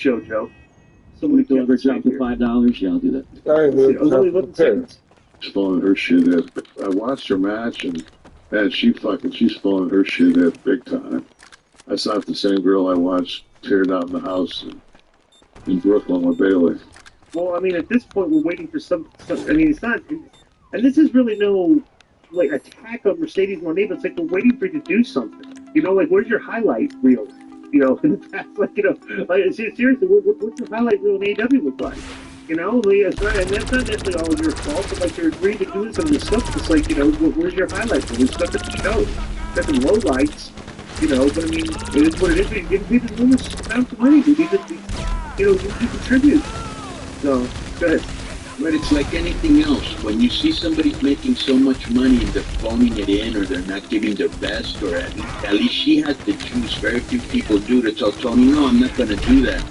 JoJo. Somebody deliver a job for $5. Yeah, I'll do that. I ain't It was only 11 seconds. She's falling her shit at. I watched her match and man, she's falling her shit at big time. That's not the same girl I watched tear down the house in Brooklyn with Bailey. Well, I mean, at this point, we're waiting for some. I mean, it's not, and this is really no like attack on Mercedes Moné, but it's like we're waiting for you to do something. You know, like where's your highlight reel? You know, in the past, like seriously, what's your highlight reel in AEW look like? You know, and that's not necessarily all your fault, but like you're agreeing to doing some of this stuff. It's like, you know, where's your highlight reel? There's stuff that you know, got some low lights. You know, but I mean, it is what it is. We didn't win this amount of money. We need to, you know, you contribute. So, good. But it's like anything else. When you see somebody making so much money and they're phoning it in or they're not giving their best, or at least she has the juice. Very few people do to tell Tony, no, I'm not going to do that.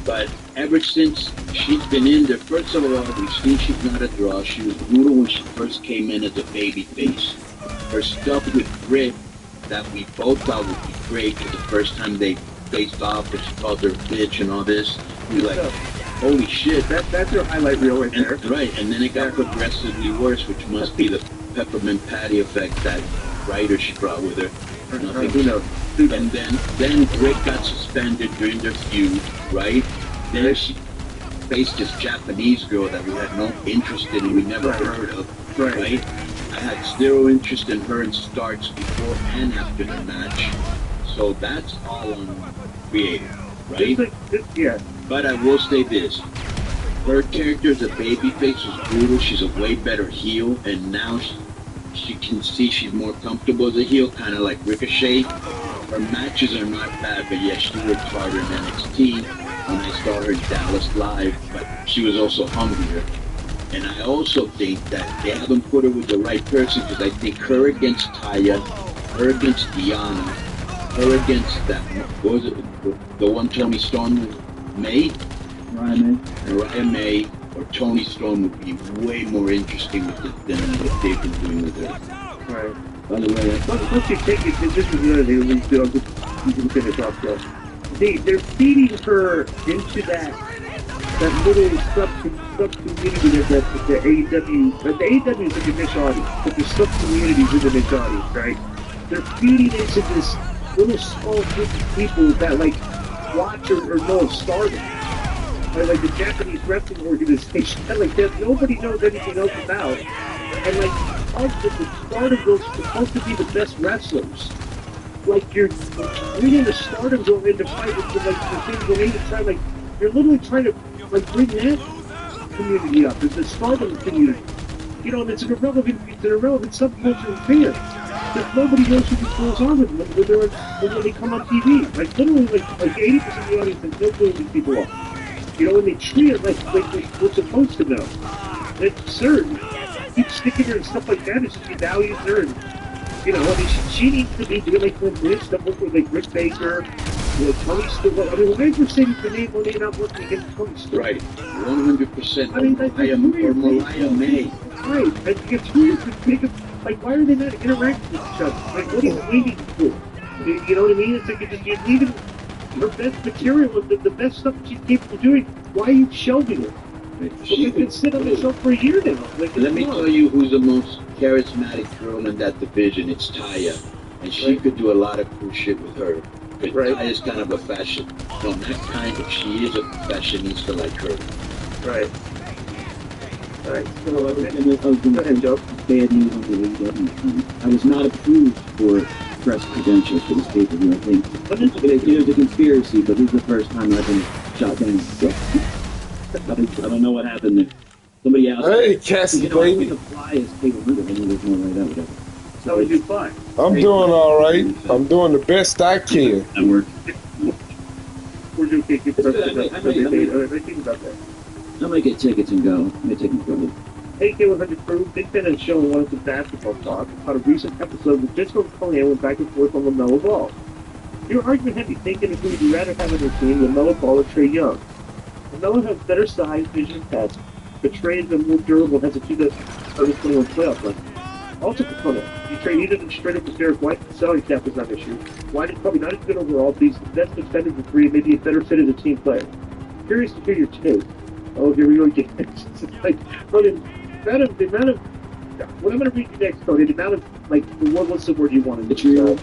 But ever since she's been in there, first of all, we've seen she's not a draw. She was brutal when she first came in as a baby face. Her stuff with Britt that we both thought would be great, because the first time they faced off and she called her bitch and all this, we were like, holy shit. That's her highlight reel right there. Right, and then it got progressively worse, which must be the peppermint patty effect, that writer she brought with her. Nothing. Who knows? And then Britt got suspended during their feud, right? Then she faced this Japanese girl that we had no interest in and we never heard of, right? I had zero interest in her in starts before and after the match. So that's all on creative, right? Yeah. But I will say this. Her character as a babyface was brutal. She's a way better heel, and now she can see she's more comfortable as a heel, kind of like Ricochet. Her matches are not bad, but yes, she worked harder in NXT when I saw her in Dallas Live, but she was also hungrier. And I also think that they haven't put her with the right person, because I think her against Taya, her against Diana, her against that, what was it, the one Tony Storm with May? Mariah May, or Tony Storm would be way more interesting with it than what they've been doing with her. Right. By the way, once you take it, this is the other thing, you can finish off, though. They're feeding her into that little sub-community that the AEW is a niche audience, but there's sub-communities in the niche audience, right? They're feeding into this little small group of people that, like, watch or know of Stardom. Like the Japanese wrestling organization, and like that nobody knows anything else about. And like, the Stardom girls are supposed to be the best wrestlers. Like you're bringing the Stardom girl into fight with like the things when they try, like you're literally trying to like bring that community up. It's the Stardom community. You know, and it's an irrelevant subculture fan. That nobody knows who these girls are when they come on TV. Like literally, like 80% of the audience has no clue who these people are. You know, when they treat it like we're supposed to know. It's absurd. Keep sticking her and stuff like that. It's just devalues her. And, you know, I mean, she needs to be doing like this stuff with like Rick Baker, you know, Tony Stewart. I mean, why is Mercedes Moné not working against Tony Stewart? Right, 100%. I mean, like, Mariah May. Right, and you get two like, why are they not interacting with each other? Like, what are you waiting for? You know what I mean? It's like you're leaving her best material, the best stuff she's capable of doing. Why are you shelving it? She can sit on the show for a year now. Like, let me tell you who's the most charismatic girl in that division. It's Taya. And she could do a lot of cool shit with her. But Taya's kind of a fashion. No, not kind of. She is a fashionista like her. Right. Alright, so I was going to joke. Bad news on the AEW. I was not approved for press credentials for this pay-per-view, I think. There's a conspiracy, but this is the first time I've been shot down. So I don't know what happened there. Somebody else. Hey, Cassie, baby. The fly is paper-100. I knew there's no way that would happen. How would you fly? I'm doing all right. I'm doing the best I can. Where'd you get your I might get tickets and go. I might take them for you. AK100 crew, Big Fan and Show wanted some basketball talk about a recent episode with Disco and Kellyanne went back and forth on LaMelo Ball. Your argument had me thinking if we'd rather have on their team LaMelo Ball or Trae Young. LaMelo has better size, vision, test, but Trae is more durable, has a 2021 playoff run. Also, component. You trade either them straight up with Derek White, the salary cap was not an issue. White is probably not as good overall, but he's the best defender for three, maybe a better fit as a team player. Curious to hear your take. Oh, here we go again. It's like, but the amount of, what I'm going to read you next, Cody, the amount of, like, what's the word you wanted? Vitriol.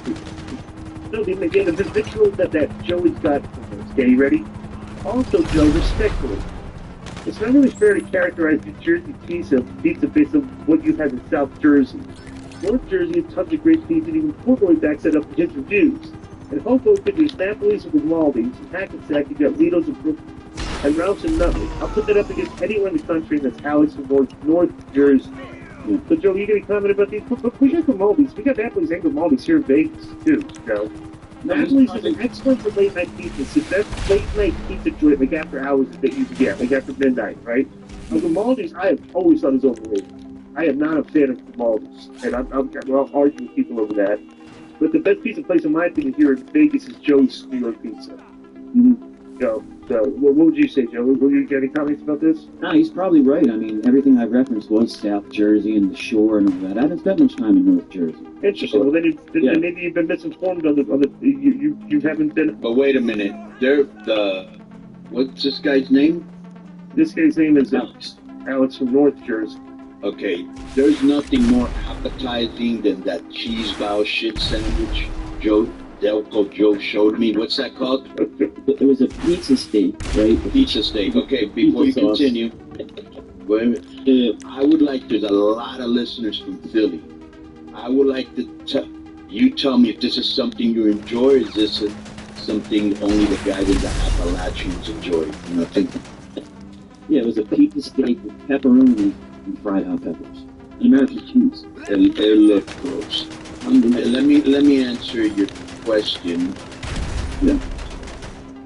No, again, the vitriol that Joey's got from this. Okay, you ready? Also, Joe, respectfully, it's not really fair to characterize the Jersey pizza based on what you have in South Jersey. North Jersey has tons of great pizza, and even Portnoy backs that up with his reviews. And Hoboken, there's Napoli's and Grimaldi's, and Hackensack, you got Lido's and Brooklyn, and Ralph's and Nutley. I'll put that up against anyone in the country that's Alex from North Jersey. So, Joe, you got any comment about these? But we got Grimaldi's. We got Napoli's and Grimaldi's here in Vegas, too, Joe. Napoli's is an excellent for late night pizza. It's the best late night pizza joint, like after hours that you can get, like after midnight, right? Grimaldi's, I have always thought is overrated. I am not a fan of Grimaldi's, and I'll argue with people over that. But the best pizza place, in my opinion, here in Vegas is Joe's New York Pizza. Mm-hmm. So what would you say, Joe? Would you get any comments about this? No, he's probably right. I mean, everything I referenced was South Jersey and the shore and all that. I haven't spent much time in North Jersey. Interesting. Well, then maybe you've been misinformed on the you haven't been. But wait a minute. What's this guy's name? This guy's name is Alex from North Jersey. Okay, there's nothing more appetizing than that cheese bow shit sandwich Delco Joe showed me. What's that called? It was a pizza steak, right? Pizza steak. Okay, before you continue, I would like, there's a lot of listeners from Philly. I would like to tell me if this is something you enjoy, or is this something only the guys in the Appalachians enjoy? Nothing. Yeah, it was a pizza steak with pepperoni and fried hot peppers. And American cheese. They look gross. Let me answer your question. Yeah.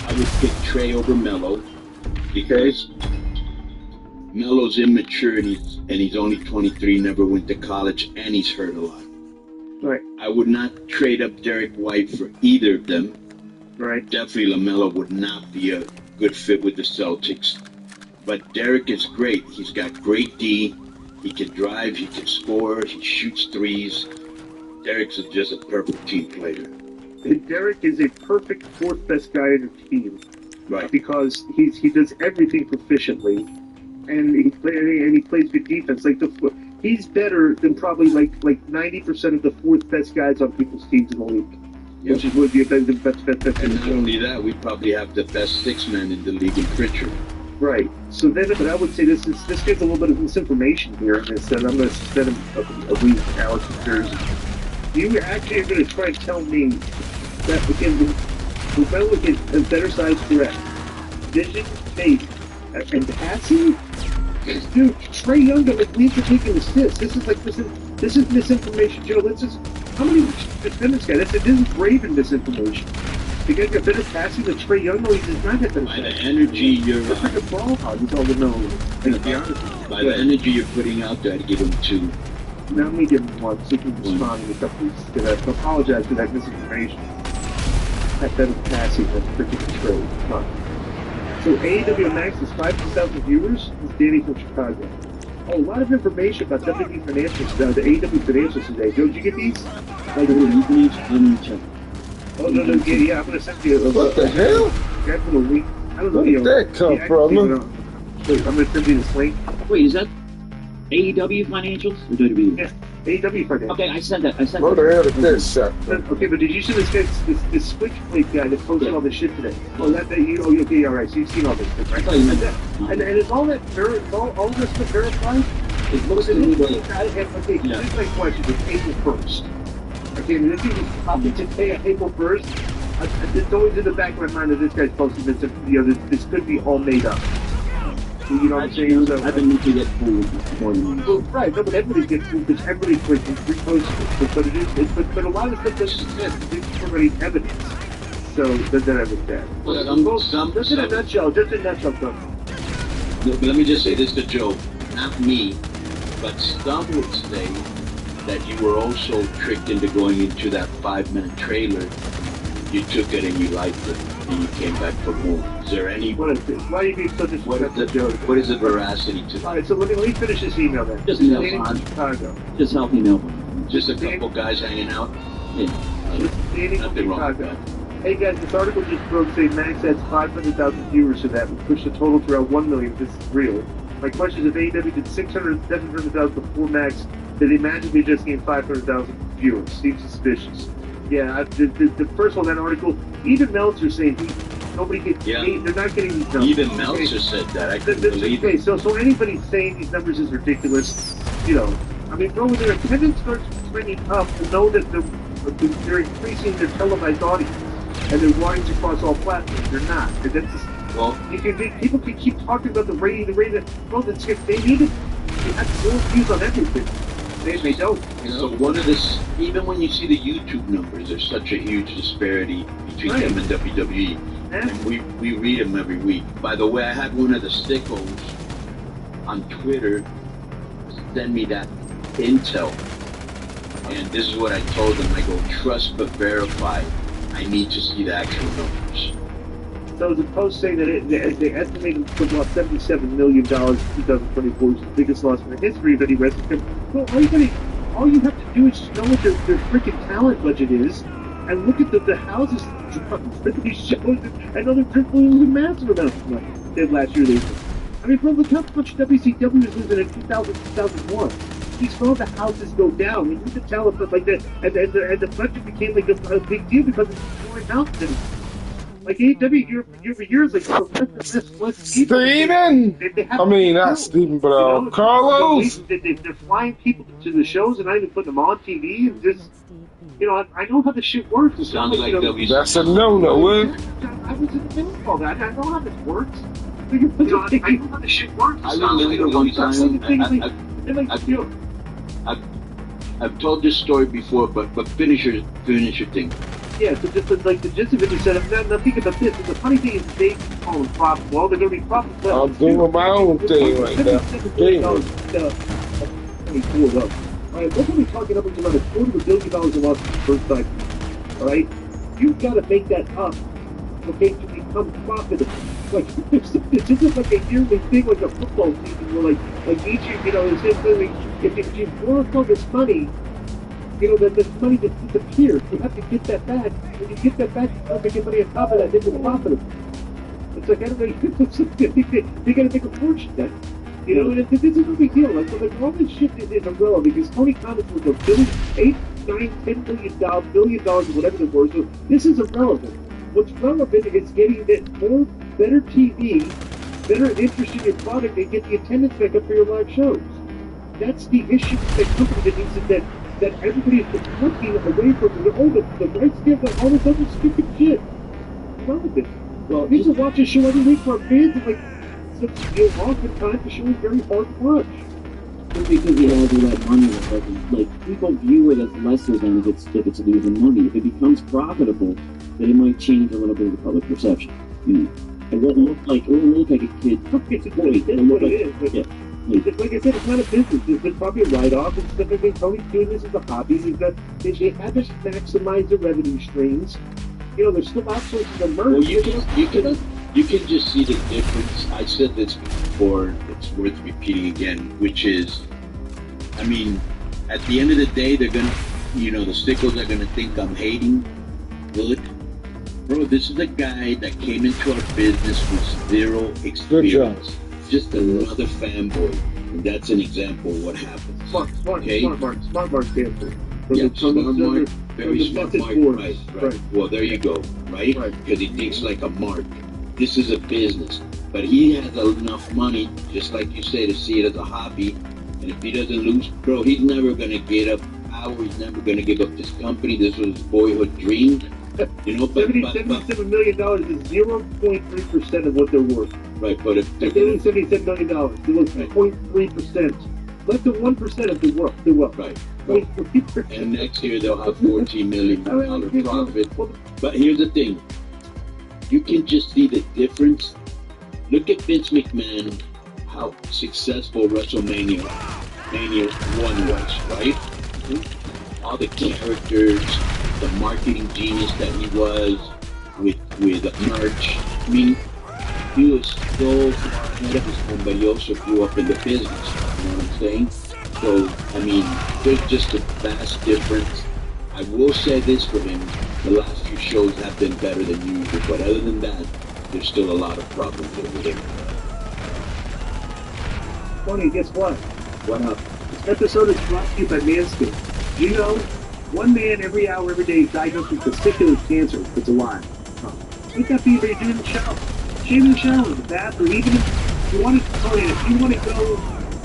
I would pick Trey over Melo because Melo's immature and he's only 23, never went to college, and he's hurt a lot. Right. I would not trade up Derek White for either of them. Right. Definitely LaMelo would not be a good fit with the Celtics. But Derek is great. He's got great D. He can drive. He can score. He shoots threes. Derek's just a perfect team player. And Derek is a perfect fourth best guy in the team. Right. Because he does everything proficiently, and he plays good defense. Like he's better than probably like 90% of the fourth best guys on people's teams in the league. Yep. Which would be a best. And not only that, we probably have the best six man in the league in Pritchard. Right. So then, but I would say this gives a little bit of misinformation here in this, and I'm going to spend a week with Alex in Jersey. You actually are going to try and tell me that again, Lavelle is a better size threat, vision, faith, and passing. Dude, Trey Young at least for taking assists. This is misinformation, Joe. How many defenders got this? This is grave misinformation. The guy got better passing than Trey Young, or he does not have better By the passing. energy you're That's like a ball hog, is all we know. by the energy you're putting out there, I'd give him 2. Now let me give him one, so you can respond in a couple weeks to that. So I apologize for that misinformation. That better passing than freaking Trey. Huh. So AEW Max is 5,000 viewers. This is Danny from Chicago. Oh, a lot of information about WWE financials, the AEW financials today. Joe, did you get these? Like, you can each check. Oh, no, yeah, I'm going to send you a What the hell? That's a link. I don't know. Where did that come from? Wait, I'm going to send you this link. Wait, is that AEW financials or WWE? Yeah, AEW financials. Okay, I sent that. Where the hell did that shot from? Okay, but did you see this guy, this Switchblade guy that posted all this shit today? Oh, okay, all right. So you've seen all this shit, right? Oh, you And is all that all this stuff verified? It looks to me like Okay, here's my question. It's April 1st. Okay, and this is probably today on April 1st. It's always in the back of my mind that this guy's posting this. This could be all made up. You know what I'm saying? So, I've been to get fooled more than once. well, right, no, but everybody gets fooled because everybody's reposting it. But a lot of stuff doesn't exist. It's already evidence. So that understand. Just in a nutshell, though. But let me just say this to Joe, not me, but some would say that you were also tricked into going into that 5-man trailer. You took it and you liked it, and you came back for more. Is there any? What is this? Why are you being so disrespectful, Joe? What is the veracity to All that? right, so let me finish this email then. Just email Danny from on. Chicago. Just help me know. Just a couple guys hanging out. Yeah. Nothing wrong with that. Hey guys, this article just broke saying Max has 500,000 viewers to that. We pushed the total to around 1 million. This is real. My question is, if AEW did 600, 700,000 before Max, did they magically just gain 500,000 viewers? Seems suspicious. Yeah, the first one, that article, even Meltzer saying nobody gets paid. They're not getting these numbers. Even Meltzer said that. I couldn't believe it. So anybody saying these numbers is ridiculous. You know, I mean, bro, when their attendance starts trending up, to know that they're increasing their televised audience and their audience across all platforms. They're not. That's just, well, people can keep talking about the rating. Well, they need it. They have more views on everything. They don't. You know? So one of this, even when you see the YouTube numbers, there's such a huge disparity between them and WWE. And we read them every week. By the way, I had one of the sickos on Twitter send me that intel. And this is what I told them. I go, trust but verify. I need to see the actual numbers. So the post saying that they estimated to lost $77 million in 2024, which is the biggest loss in the history of any wrestling. Well, all you have to do is just know what their freaking talent budget is, and look at the houses for these shows. I know they're losing massive amounts of money. Did last year. I mean, bro, look how much WCW was losing in 2000, 2001. You saw the houses go down. You need to tell us like that, and the budget became like a big deal because it's more houses. Like AEW, year over year, is like less Steven! I mean, not Steven, but Carlos! They're flying people to the shows and not even putting them on TV and just, you know, I know how the shit works. It's sounds like WCW. That's a no-no, I was in the middle of all that. I know how this works. I know how the shit works. I remember one time. I've told this story before, but finish your thing. Yeah, so just like the gist of it, you said, now think about this. The funny thing is, they call them profitable. Well, they're going to be profitable. I'm doing my own thing right now. Alright, we're going to be talking up about $250 million in loss in the first time. Alright? You've got to make that up, okay, to become profitable. Like, this isn't like a yearly thing, like a football season, where like each year, you know, it's just like, if you blow all this money, you know, this money just disappears. You have to get that back. When you get that back, you have to get money on top of that. This is profitable. It's like everybody, they got to make a fortune then. You know, and this is no big deal. Like all this shit is irrelevant because Tony Khan was a $8, $9, $10 billion, or whatever it was. So this is irrelevant. What's relevant is getting that better TV, better interest in your product, and get the attendance back up for your live shows. That's the issue with that company that needs that everybody is looking away from the rights deal and all this other stupid shit. Relevant. Well, we used to watch a show every week for our fans, and like, oftentimes the show is very hard to watch. Just because he has all that money, like people view it as lesser than if it's losing money. If it becomes profitable, then it might change a little bit of the public perception. You know, it won't look like a kid. It's what it is. Yeah. Like I said, it's not a business. There's probably a write-off and stuff. I mean, Tony's doing this as a hobby. They have to maximize their revenue streams. You know, they're still outsourcing the merch. Well, you can just see the difference. I said this before. It's worth repeating again, which is, I mean, at the end of the day, they're gonna, you know, the sickles are gonna think I'm hating. Good. Bro, this is a guy that came into our business with zero experience. Just another fanboy. And that's an example of what happens. Smart Mark Stanford. Yeah, very smart Mark, right. Well, there you go, right? Because he thinks like a Mark. This is a business. But he has enough money, just like you say, to see it as a hobby. And if he doesn't lose, bro, he's never going to get up. He's never going to give up this company. This was his boyhood dream. You know, but $77 million is 0.3% of what they're worth. Right, but if they lose $77 million, they lose 0.3%. Less than 1% of the wealth. Right. 0.3%. And next year they'll have $14 million profit. But here's the thing. You can just see the difference. Look at Vince McMahon, how successful WrestleMania 1 was, right? All the characters, the marketing genius that he was with merch. I mean, he was so far ahead of his time, but he also grew up in the business. You know what I'm saying? So, I mean, there's just a vast difference. I will say this for him, the last few shows have been better than usual, but other than that, there's still a lot of problems with him. Tony, guess what? What up? This episode is brought to you by Manscaped. You know, one man every hour, every day is diagnosed with testicular cancer. It's alive. Wake up either you're in the shower, shave in the shower, in the bath, or even if you want to, Tony, if you want to go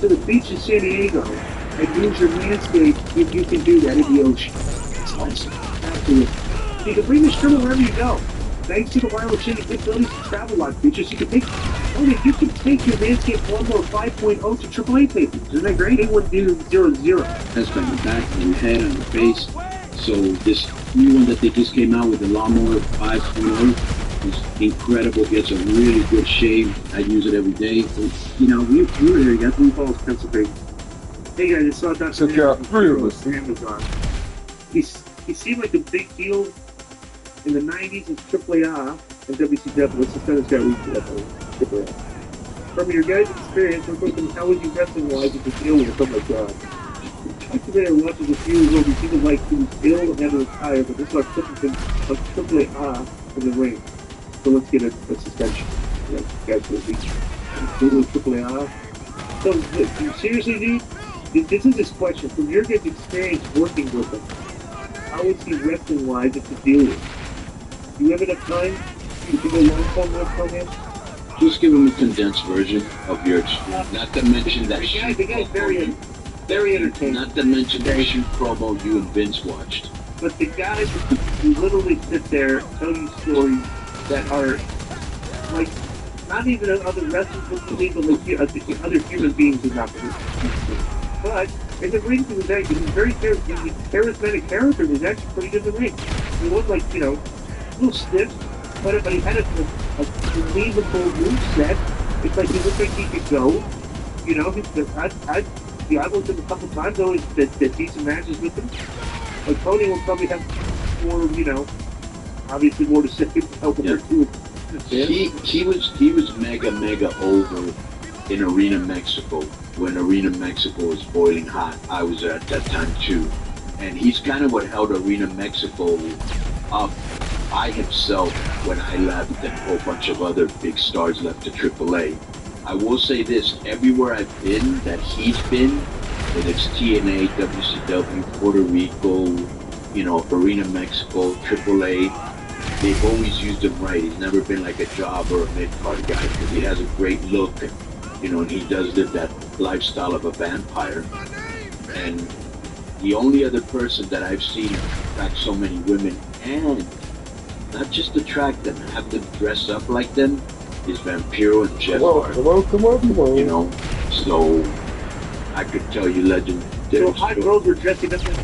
to the beach in San Diego and use your Manscaped, you can do that in the ocean. It's awesome. Absolutely. You can bring this trimmer wherever you go. Thanks to the wireless changing capabilities and travel lock features, you can take your Manscaped Lawnmower 5.0 to AAA paper. Isn't that great? A100. That's by the back, on the head, on the face. So this new one that they just came out with, the Lawnmower 5.0, is incredible. Gets a really good shave. I use it every day. You know, we were there. You got Blue Falls, Pennsylvania. Hey guys, I saw Dr. Took out 3 of us. Amazon. He seemed like a big deal in the 90s in AAA and WCW. Let's just kind of start with AAA. From your guys' experience, how was you wrestling-wise with the deal with something like that? I talked about it watching a few years ago. He seemed like he was ill and had to retire, but this is like AAA in the ring. So let's get a suspension. You know, guys will be AAA. So seriously, dude, this is this question. From your guys' experience working with him, how is he wrestling-wise to deal with? Do you have enough time to go long-form with him? Just give him a condensed version of your experience. Not to mention that the guy's very entertaining. Not to mention that shoot promo you and Vince watched. But the guys who literally sit there and tell you stories that are like not even other wrestlers can believe, but like other human beings who not believe. But in the ring, he was very charismatic character. Was actually pretty good in the ring. He was like a little stiff, but he had a believable move set. It's like he looked like he could go. You know, I've looked at him a couple times. Always did decent matches with him. Like Tony will probably have more, obviously more to say about what they're doing. He was mega over in Arena Mexico when Arena Mexico was boiling hot. I was there at that time too, and he's kind of what held Arena Mexico up by himself when I left and a whole bunch of other big stars left to AAA. I will say this, everywhere I've been that he's been, whether it's TNA, WCW, Puerto Rico, Arena Mexico, AAA, they've always used him right. He's never been like a job or a mid-card guy because he has a great look and he does live that lifestyle of a vampire. And the only other person that I've seen attract so many women and not just attract them, have them dress up like them, is Vampiro and Jeff Hart. Come on. So I could tell you legend. So hot girls were dressing up like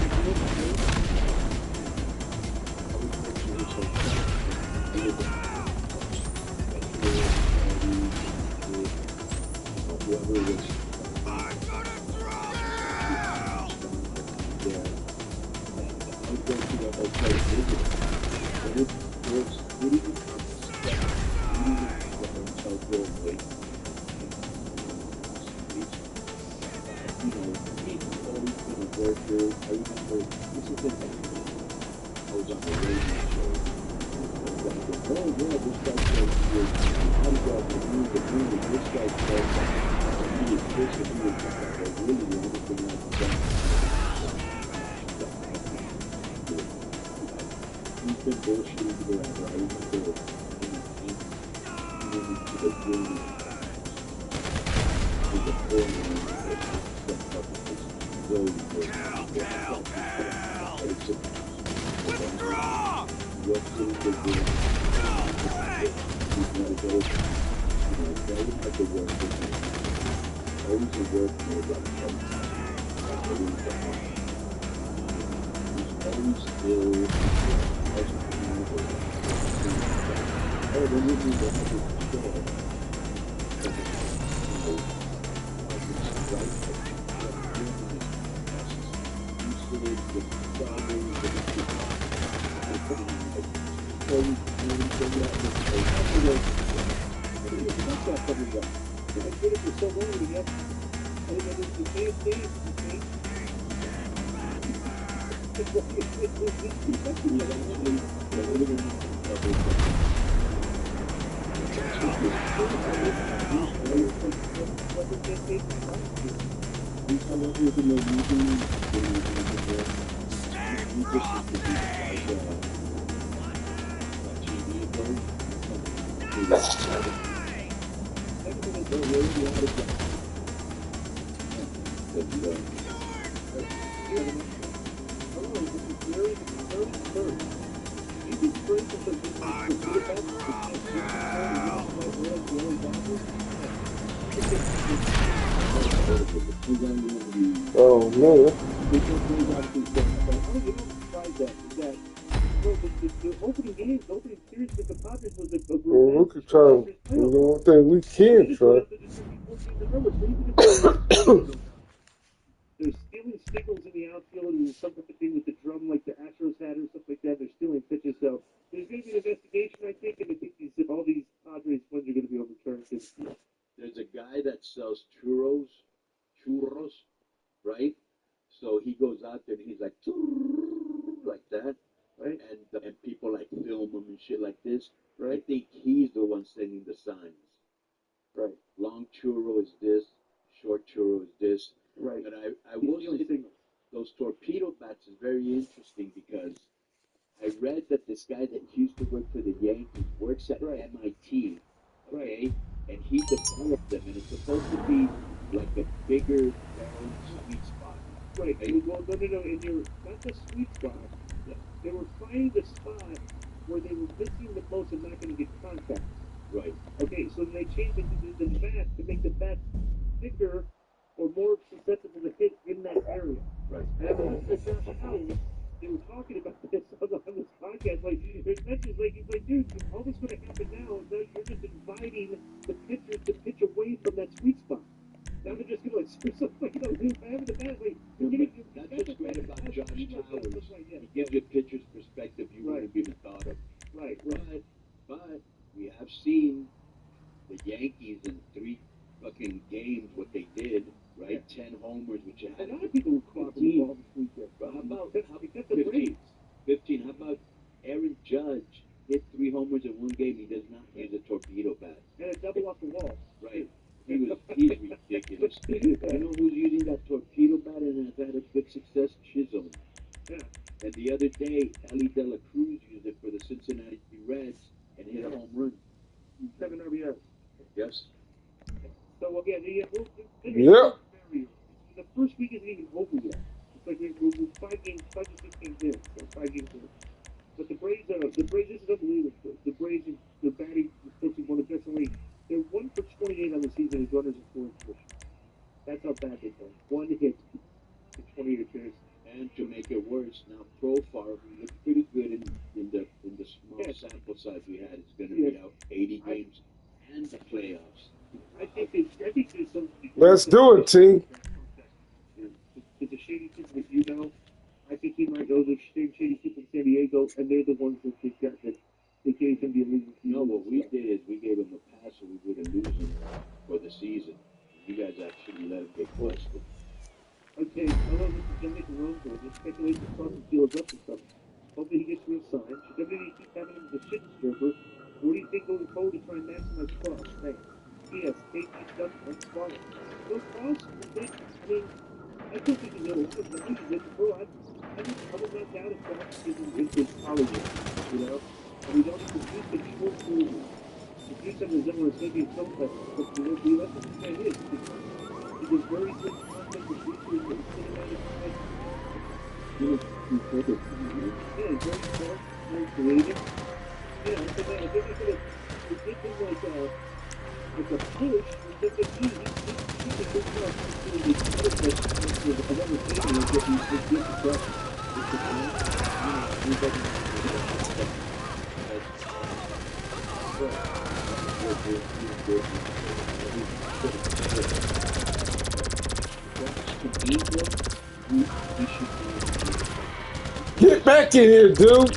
Oh man. Well, we could try. The one thing we can try. They're stealing signals in the outfield and something to do with the drum like the Astros had or stuff like that. They're stealing pitches. So there's going to be an investigation, I think, and I think all these Padres wins are going to be overturned. There's a guy that sells churros, right? So he goes out there and he's like, like that, right? And people like film him and shit like this. Right? I think he's the one sending the signs. Right. Long churro is this, short churro is this. Right. But I will say those torpedo bats is very interesting because I read that this guy that used to work for the Yankees works at MIT, okay? And he developed them, and it's supposed to be like a bigger barrel sweet spot. Right. Well, no. And you're not the sweet spot. Yeah. They were finding the spot where they were missing the most and not going to get contact. Right. Okay, so they changed the bat to make the bat thicker or more susceptible to hit in that area. Right. And I was they were talking about this on this podcast. Like, there's messages like, he's like, dude, all that's going to happen now is that you're just inviting the pitchers to pitch away from that sweet spot. Now they're just going to, like, screw something, having the bat, like, that's what's great about Josh Towers. He gives you a pitcher's perspective you wouldn't have even thought of. Right. But we have seen the Yankees in 3 fucking games what they did, right? 10 homers, which a lot of people caught the ball this weekend. But how about 15? 15. How about Aaron Judge hit 3 homers in 1 game? He does not use a torpedo bat. And a double off the wall. Right. He's ridiculous. You know who's using that torpedo bat and has had a good success? Chisholm. Yeah. And the other day, Ellie De La Cruz used it for the Cincinnati Reds and hit a home run. 7 RBIs. Yes. So again, the first week isn't even over yet. It's like we're 5 to 6 games in, so 5 games in. But the Braves, this is unbelievable. The Braves, the batting is supposed to be one of the best in the league. They're 1 for 28 on the season as runners in scoring position. That's how bad they've done. 1 hit to 28 appearances. And to make it worse, now Profar, who looked pretty good in the small sample size we had, is going to be out 80 games and the playoffs. I think there's something. Let's do it, team. It's a shady people that I think he might know the same shady people in San Diego, and they're the ones that they gave him the illegal. No, what we did is we gave him a pass so we wouldn't lose him for the season. You guys actually let him get busted. Okay, I love this is Jamaican Rosewood. Just speculation Carson Fields up and stuff. Hopefully he gets re-signed. Should WWE keep having him as a shit disturber? What do you think going forward to try and maximize costs? Thanks. P.S. Take these stuff and spot it. No costs? I mean, I think we can do it. I think he's in the pro. I would not doubt if Josh is in college, And we don't even use the short to do something that was maybe a film festival. But we won't do that. But the thing is, it is very good content with features and cinematic effects. Yeah, it's very smart, very creative. Yeah, I think it's going to give him like a push, and then he's a good job doing the other best with another thing is that he's good to trust with the team. Get back in here, dude.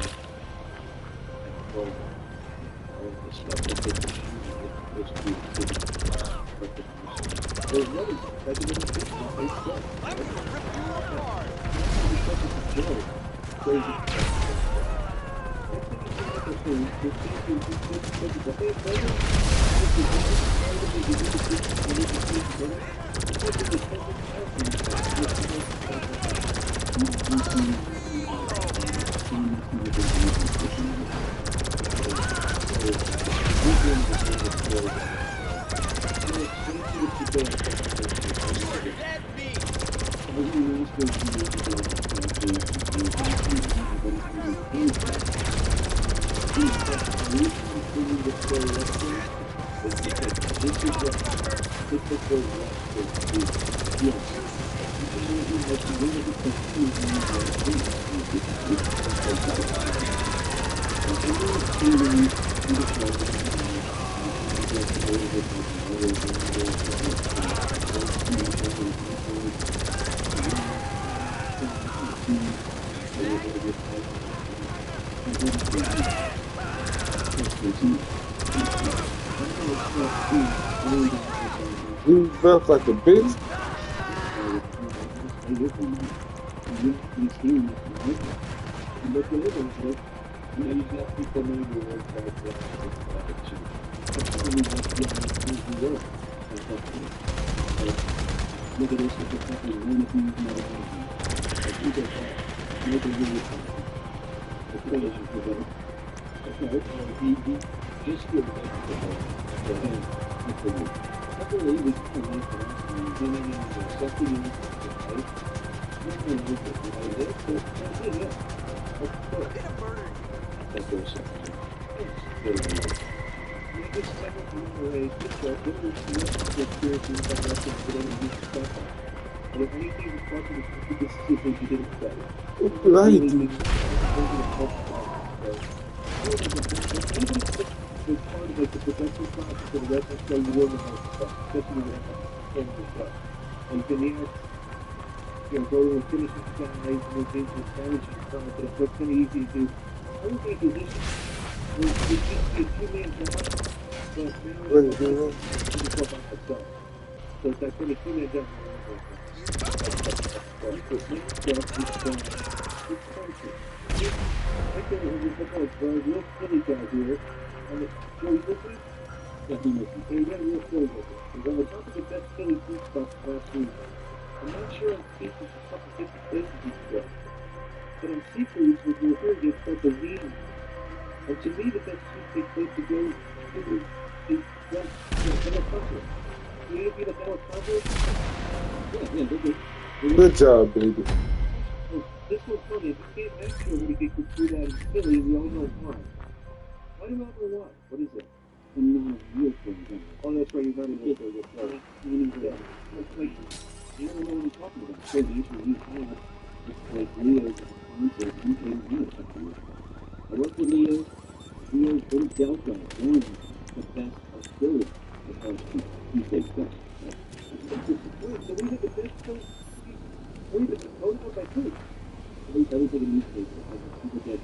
There's another second in the system. I'm gonna rip you apart. He felt like a bitch. Good job, baby. This was funny. If you can't make sure we could do that in Philly, we all know why. Why do I know why? What is it? I'm not a real fan. Oh, that's right. You're not a real fan. That's right. You don't know what I'm talking about. So the issue you have, it's like Leo's sponsor. You can't do it. I work with Leo. Leo's in Delta. One of the best of Philly. Because he takes that. Wait, so we have the best place? Wait, but voted on by who? Everything in newspapers. People get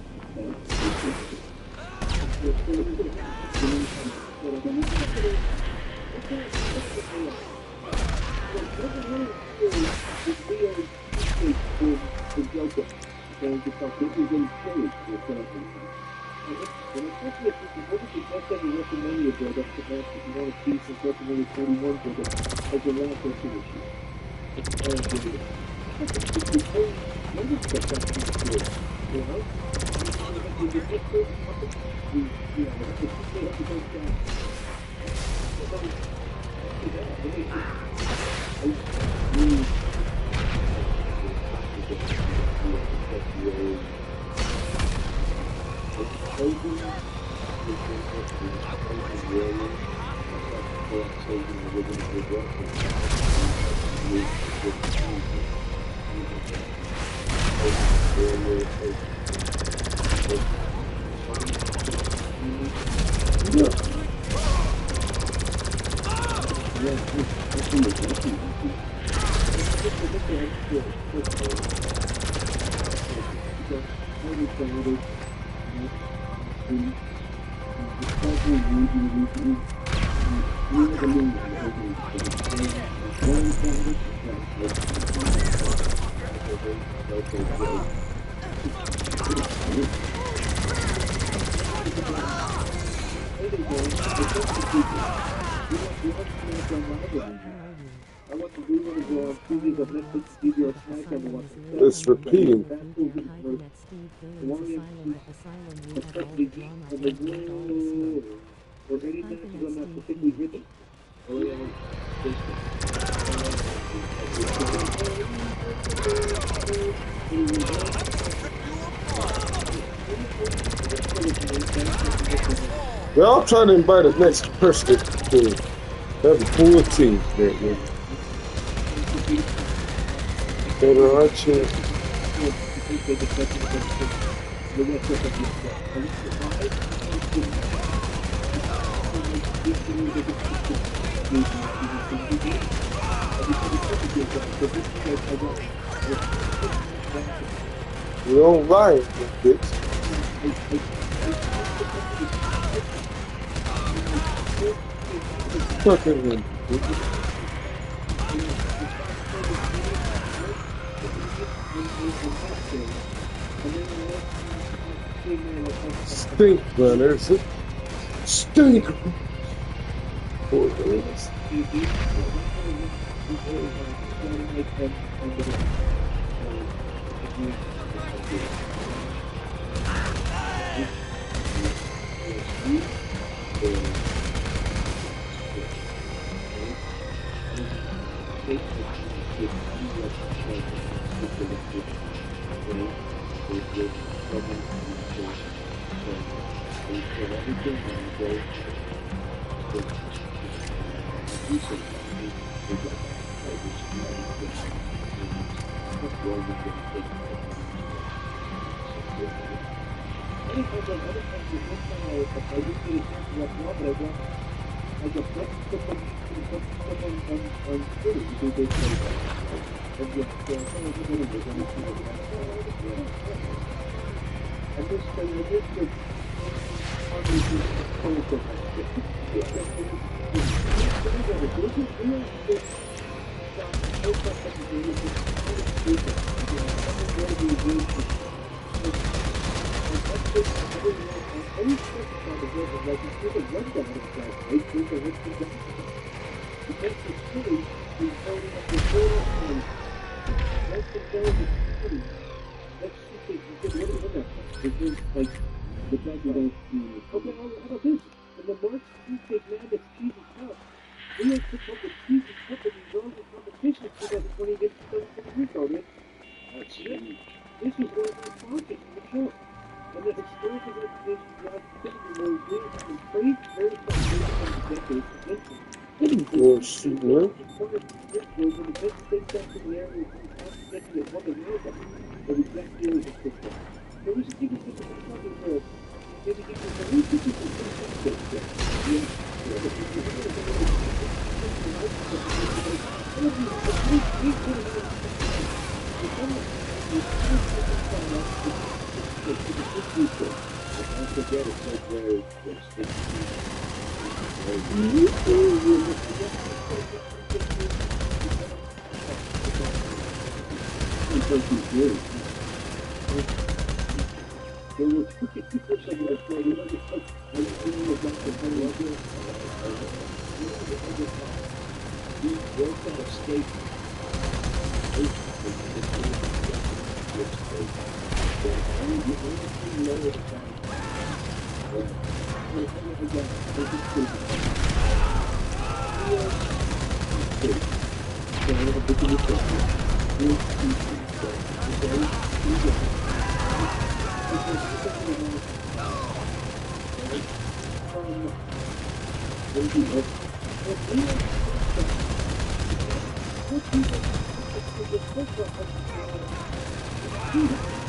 It's repeating. Well, I'm trying to invite the next person to have a full team. Better archer. We don't lie, bitch. Fucking him. Stink runners. Stink. Poor girls.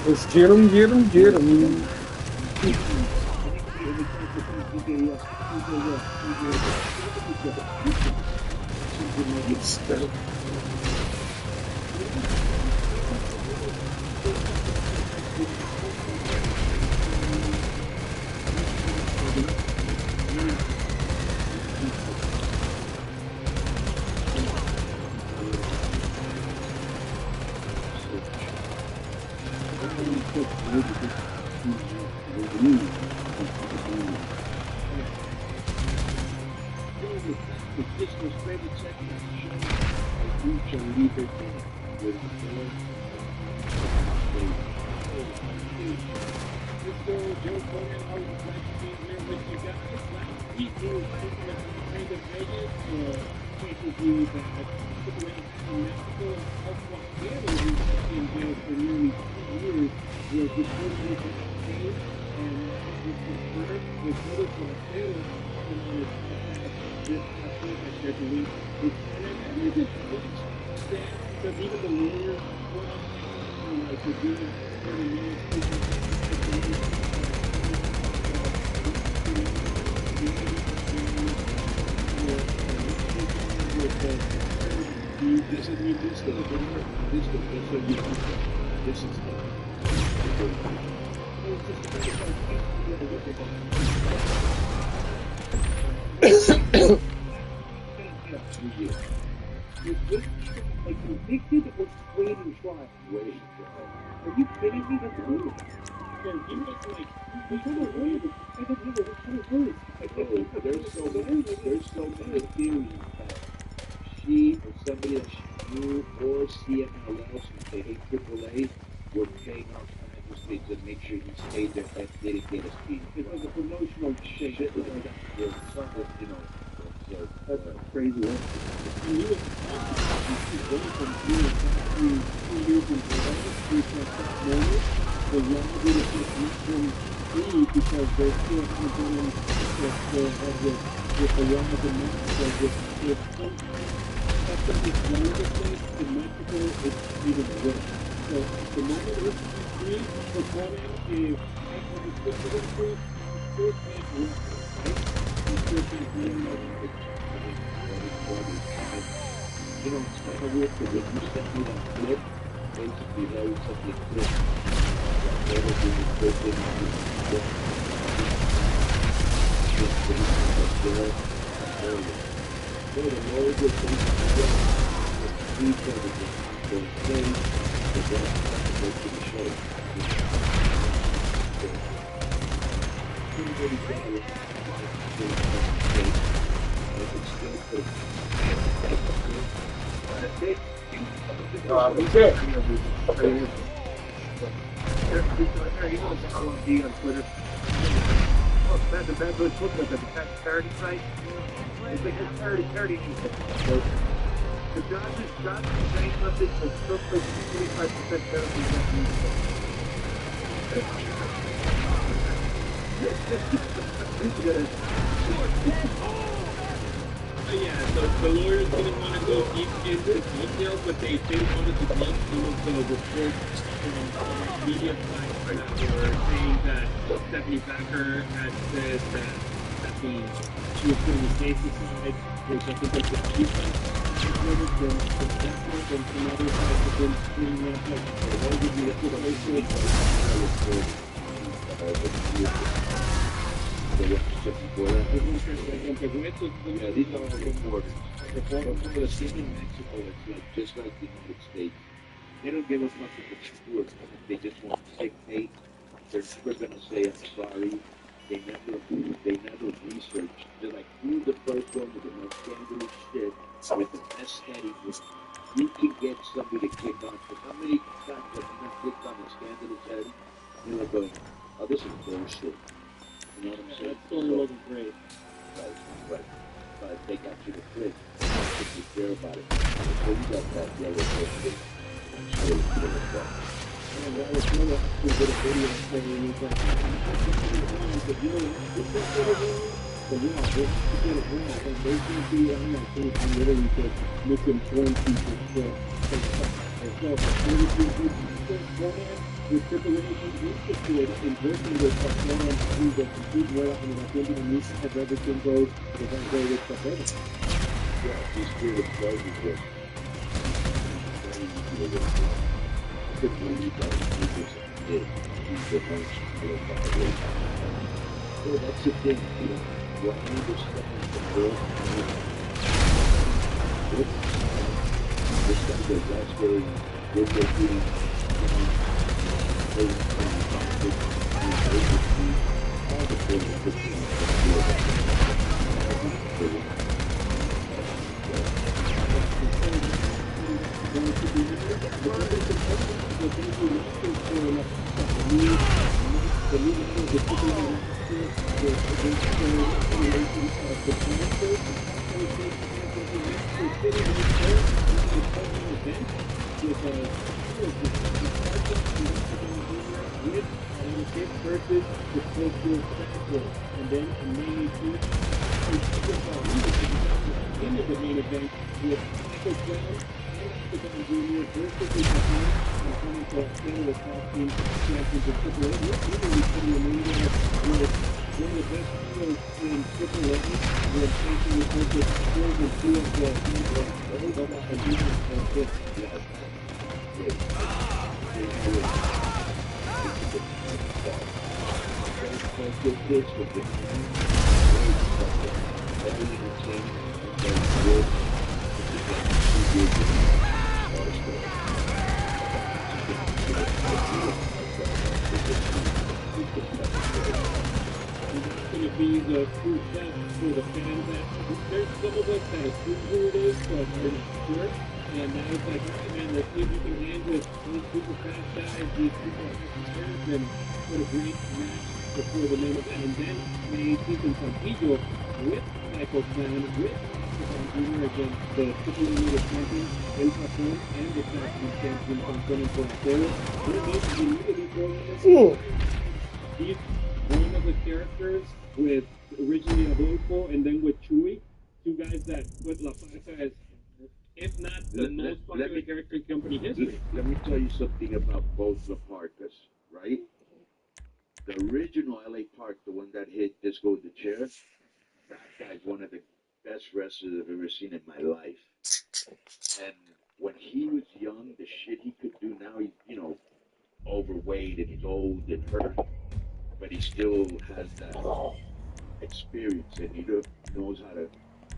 Let's get him, get him, get him. Let me tell you something about both the Parkas, right? The original LA Park, the one that hit Disco the Chair, that guy's one of the best wrestlers I've ever seen in my life. And when he was young, the shit he could do now, he's, overweight and he's old and hurt, but he still has that experience and knows how to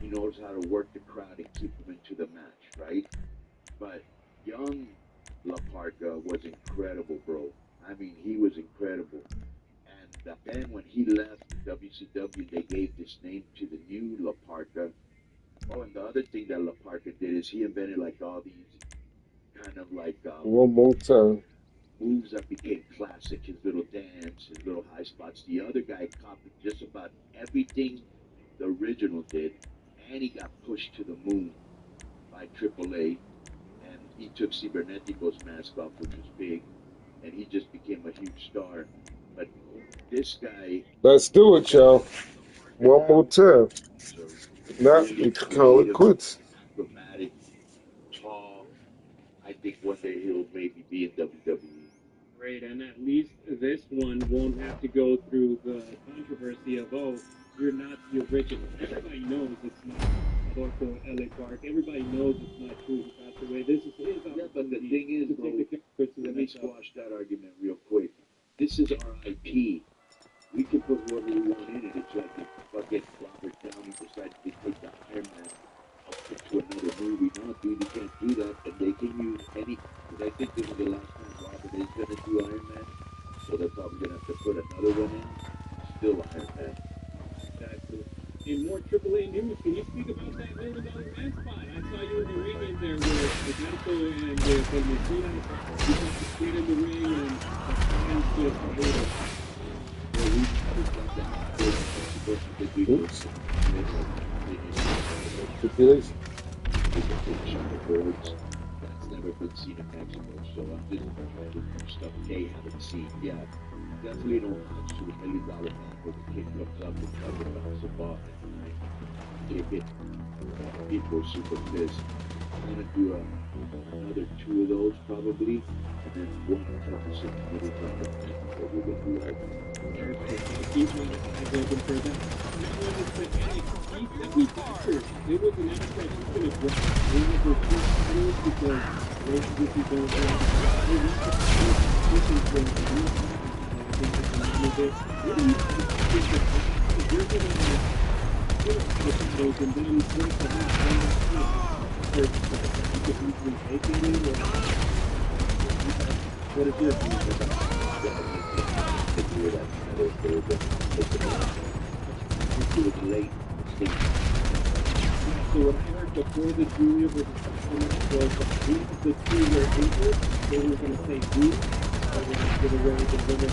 he knows how to work the crowd and keep them into the match, right? But young La Parca was incredible, bro. I mean, he was incredible. And then when he left WCW, they gave this name to the new La Parca. Oh, and the other thing that La Parca did is he invented like all these kind of like One more time. moves that became classic. His little dance, his little high spots. The other guy copied just about everything the original did, and he got pushed to the moon by AAA. And he took Cibernetico's mask off, which was big, and he just became a huge star. But this guy, Let's do it, y'all. One more time. so Now really we can call it creative, quits. acrobatic, tall. I think one day he'll maybe be in WWE. Great, and at least this one won't have to go through the controversy of, oh, you're not the original. Everybody knows it's not Adolfo L.A. Park. Everybody knows it's not true. He passed away. This is his opportunity. Yeah, but the thing is, bro, let me squash that argument real quick. This is our IP. We can put whoever we want in it. It's like if fucking Robert Downey decided to take the Iron Man to another movie. No, dude, you can't do that. And they can use any. Because I think this is the last time Robert is going to do Iron Man. So they're probably going to have to put another one in. Still Iron Man. Exactly. In more AAA news, can you speak about that $1 million man spot? I saw you in the ring in there with Alberto and with Messina. You got to skate in the ring and the fans just later. Oops. Stipulation. That's never been seen in Mexico, so I'm just looking stuff they haven't seen. Yeah, definitely don't watch to the $1 million man where the kid comes up and tries to bounce the ball and kick it. People are super pissed. I'm gonna do another 2 of those probably, and then one $10% $1 million man that we're gonna do right now. Keep my eyes open for that. Now when it's the NXT that we featured, it was an NXT that's going to drop one of the 2 titles because those of you don't know, they want to pushing for the new title. I think it's a little bit. What do you think that you're going to put the titles and then break the whole thing for you could easily take it in? What is your opinion about that? late. So what I heard before the Julia versus Sasha match was that these the two were injured. They were going to say who, but they were going to give away the winner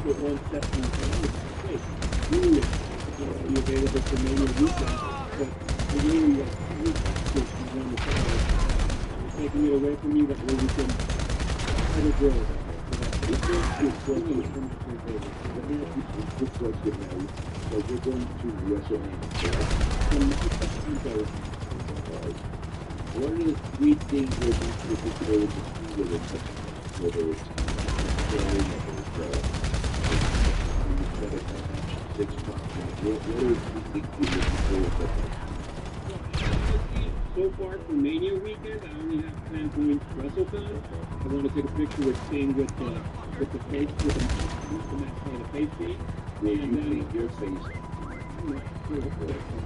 with one step in the game. Hey, Julia is going to be available for Mania weekend, but the Julia is on the side. Taking it away from you, that way we can try to grow that. So that this is working from the favor. Let me ask you this question now. So we're going to WrestleMania. What are the three things we're going to do with it? Whether it's so far for Mania weekend, I only have plans going to WrestleCon. I want to take a picture with Sting with the face, with the match by the face paint. Will you paint your face?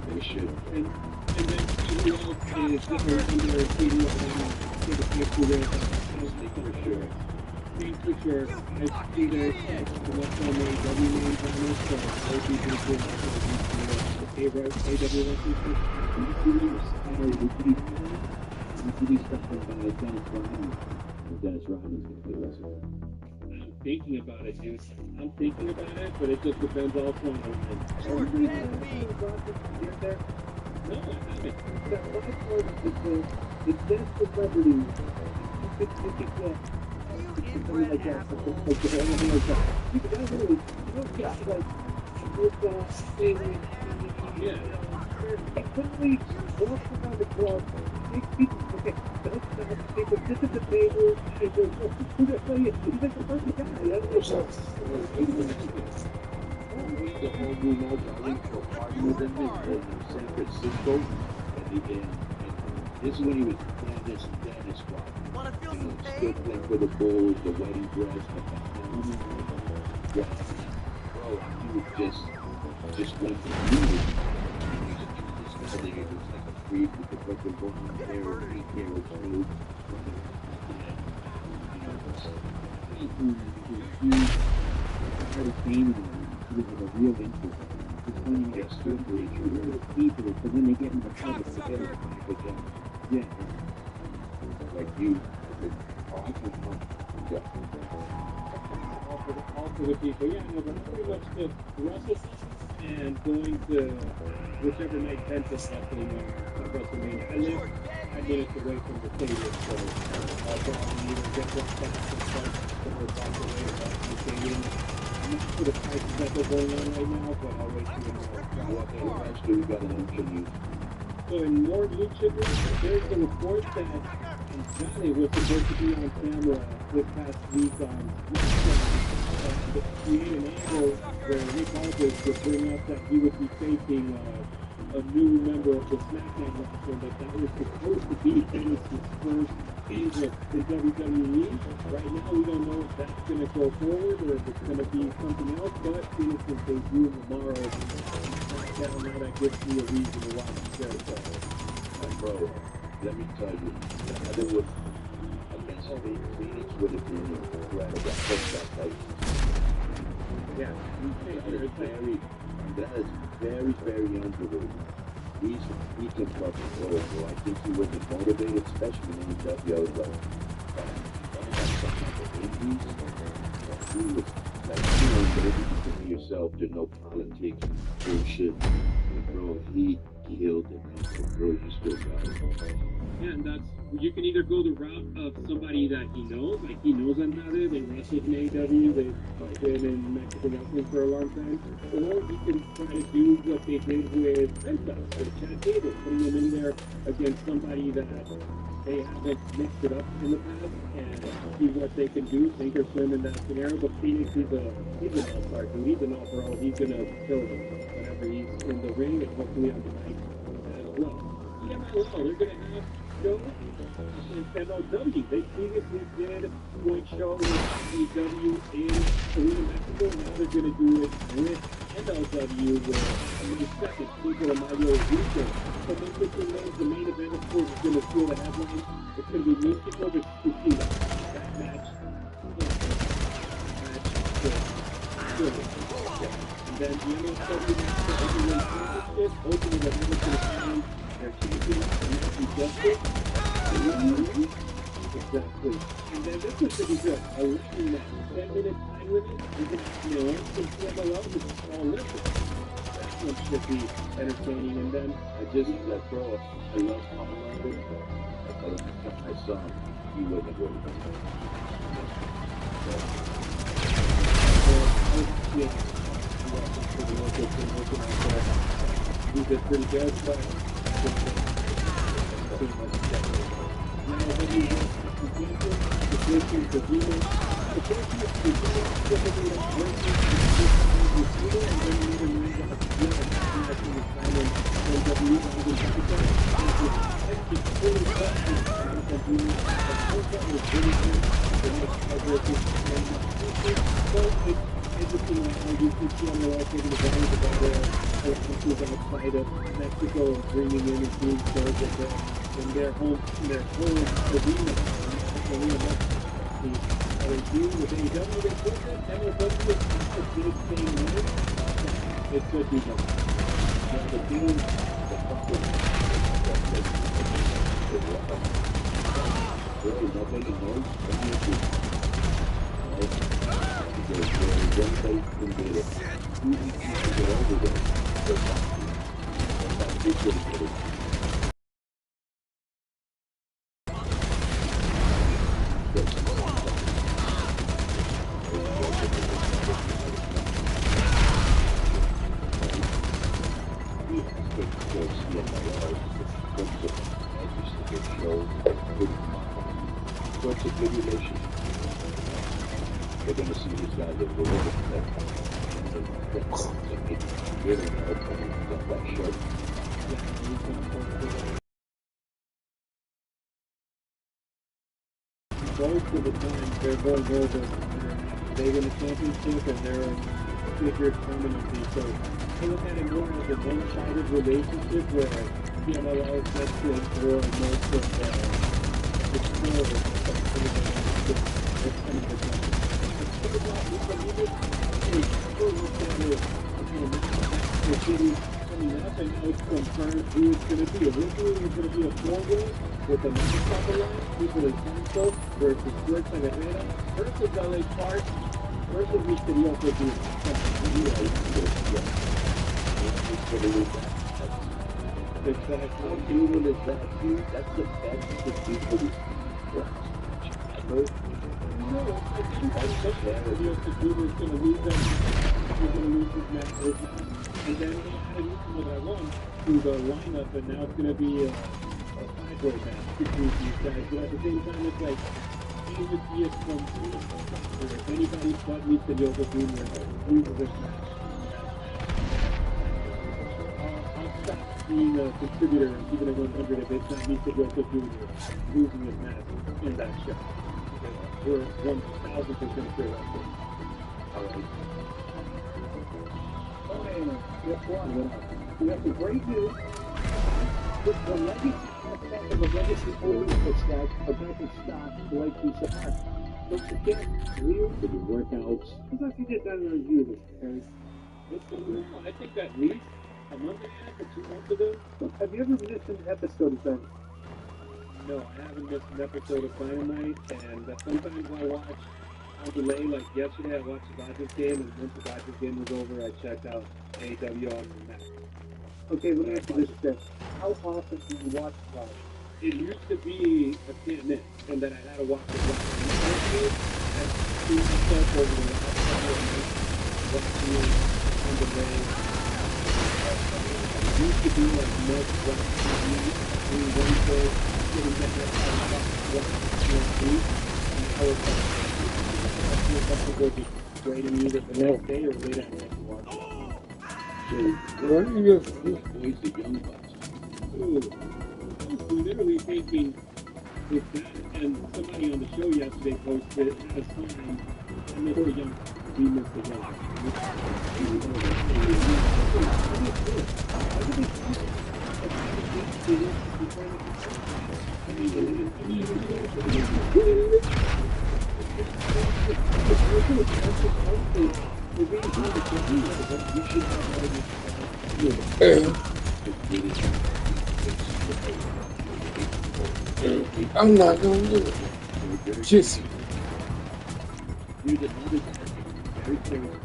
They should. And then see who else is under a CD take a picture with for sure. Paint for sure. I see there's what's on the W name panel, so I would be good for the I'm thinking about it, dude. I'm thinking about it, but it just depends also on the No, I haven't. It's just celebrity. You could get something like that. Anything like that. You could definitely, you don't get like thing. Yeah. He quickly walks around the club, takes people, okay, this is the table, and goes, oh, who's that play? He's like the perfect guy. The whole new mobile for party with them in San Francisco, and this is when he was Dennis Squad. Still playing for the Bulls, the wedding dress, the bro, he was just went to music. I think it was like a freak with the fucking bone hair, and hair was smooth. He was a real interest. It's when you get strictly true people, but when they get in the public together, yeah. Like you, all for the people. Yeah, no, but pretty much the Russell and going to whichever night Memphis wrestling at WrestleMania. I live 5 minutes away from the stadium, so I'll probably either get one fast and start somewhere back away from the stadium. I'm not sure the prices that they're going on right now, but I'll wait till we got an interview. So in more lucha news, there's a report that Johnny was supposed to be on camera this past week on to create an angle where Nick Aldis would bring up that he would be facing a new member of the SmackDown roster, that was supposed to be Dennis' first angle in WWE. Right now, we don't know if that's going to go forward or if it's going to be something else, but Dennis will debut tomorrow on SmackDown. Now that gives me a reason to watch the show. Bro, let me tell you, if it was against Phoenix would have been incredible. That fight. Yeah, that is very underrated. He can fucking go, so I think he would be motivated, especially in the W. He was like, you know, maybe to yourself, there's no politics, bullshit. Bro, he killed it. Bro, you still got it. Yeah, and that's, you can either go the route of somebody that he knows, like he knows Andrade, they wrestled in AEW, they've been in Mexican wrestling for a long time, or you can try to do what they did with Penta, with Chad Gable, putting them in there against somebody that they haven't mixed it up in the past, and see what they can do, sink or swim in that scenario. But Phoenix, he's an all-star dude, he's an all-pro, he's going to kill them whenever he's in the ring, and hopefully on the mic as well. Yeah, well, they're going to have show in MLW. They previously did a joint show with AEW in Arena, Mexico. Now they're going to do it with MLW with the second Cinco de Mayo weekend. So Mexico knows the main event, of course, is going to steal the headlines. It's going to be Mexico versus Cucina. That match then the MLW Heavyweight Championship, opening the door to the fans, their champion, Matthew Justice. Exactly. And then this was pretty good. A wrestling match, 10-minute time limit, and then, from CMLL to the Olympics. That one should be entertaining. And then I just let go. I love Tom London. But the last time I saw him, he wasn't really good. He did pretty good, but now when he was the position, the demon, the person is the demon, typically like breaking the shooter, and then you even read out the deal and in the time when WWE was in Pakistan, it's fully questioned by the demon. The whole thing was really good. The next cover of this so it's interesting how you can see on the left taking advantage of all the countries outside of Mexico and bringing in and doing shows in their home arena. They do with AEW, they put that MLW is not a big thing in it. It could be done. But the team, the fucking really nobody knows there's one place can get it. Easy to get over there. That's pretty good. What's a good relationship? They're going to see these guys that will live in that time. And it's really opening up that show. Most of the time, they're going over. They win a championship and they're a figure permanently. So I look at it more as a one-sided relationship where PMLL gets to enjoy most of the story. Coming up, and now it's confirmed who it's going to be. Originally, it was going to be a 4-way with a Mexico line, people in Santos versus Fuerza Guerrera versus LA Park versus Misterioso Dude. Exactly. How evil is that, dude? That's the best to do for these ever. No, I think that's Misterioso Dude is going to lose them. He's going to lose his match. And then they added what I want to the lineup, and now it's going to be a 5-way match between these guys. But at the same time, it's like, you would see it from if anybody but Misterioso Jr. loses this match. I'll stop being a contributor and keeping it 100 if it's not Misterioso Jr. losing this match in that show. We're 1,000% sure that's it. Alright. Guess what? We have some great news. The legacy aspect of a legacy ownership stack, a better stock, like you said. Don't forget, real to the workouts. How about you get done and review this, okay? I think at least a month and a half or 2 months ago. Have you ever missed an episode of Dynamite? No, I haven't missed an episode of Dynamite, and sometimes I watch on delay, like yesterday I watched the Dodgers game, and once the Dodgers game was over, I checked out AEW on the Mac. Okay, let me ask you this then. How often do you watch Dodgers? It used to be a can't miss, and then I had to watch it live. I've seen myself over the last couple of months, watching it on delay. It used to be like most watch TV, every Wednesday, getting that watch TV, and now it's like, I feel comfortable just waiting either the next day or late at night to watch it. What do you just Boys, the young bucks. I was literally thinking with that, and somebody on the show yesterday posted as time, I missed the young, we missed the young. We're being honest with you, but we should have I'm not gonna do it. Just there's another very close.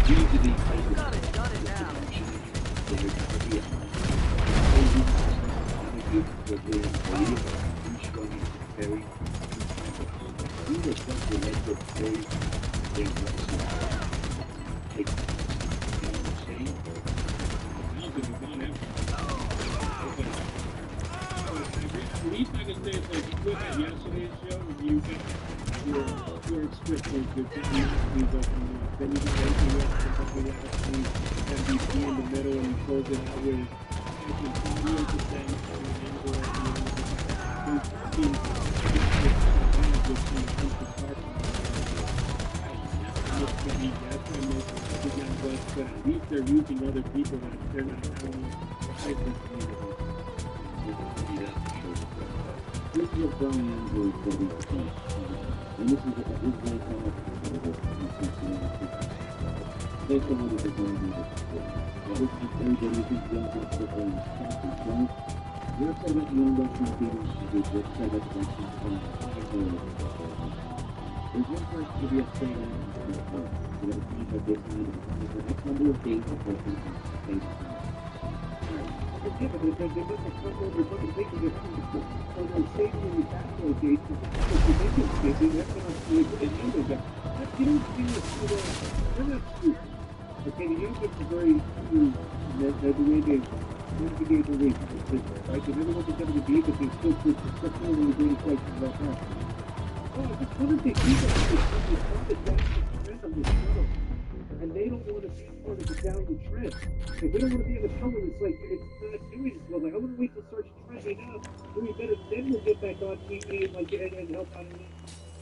Usually, got it now. At least I can say it's like you look at yesterday's show and you got your script was good. Then you got everything else and something actually MVP in the middle and you close it out with 0% but at least they're using other people that they're not having This is what Brian Andrews did in the team. And this is very powerful. Based on what he was going to do. This is everybody who thinks young Bucks football is practice, right? You're upset about the young Bucks not being able to do this. You're upset about the Bucks not playing. There's one person to be upset at in the sport. You know, teams that they signed for X number of days before things are paid. Yeah, but they're not the couple of the taking their time so they're saving the basketball dates for the business busy. That's not good. And the other guy, you don't see this, they're not stupid. Okay, the young kids are very true that the way they navigate the league. Right? They never went to WB, but they still put one of the greatest questions about that. Oh, I just wonder if they keep it on the show. And they don't want to be part of the downward trend. Like, they don't want to be in the trouble. It's like, it's not doing this well. Like, I want to wait till it starts trending up. Doing better, then we'll get back on TV and, like, and help out.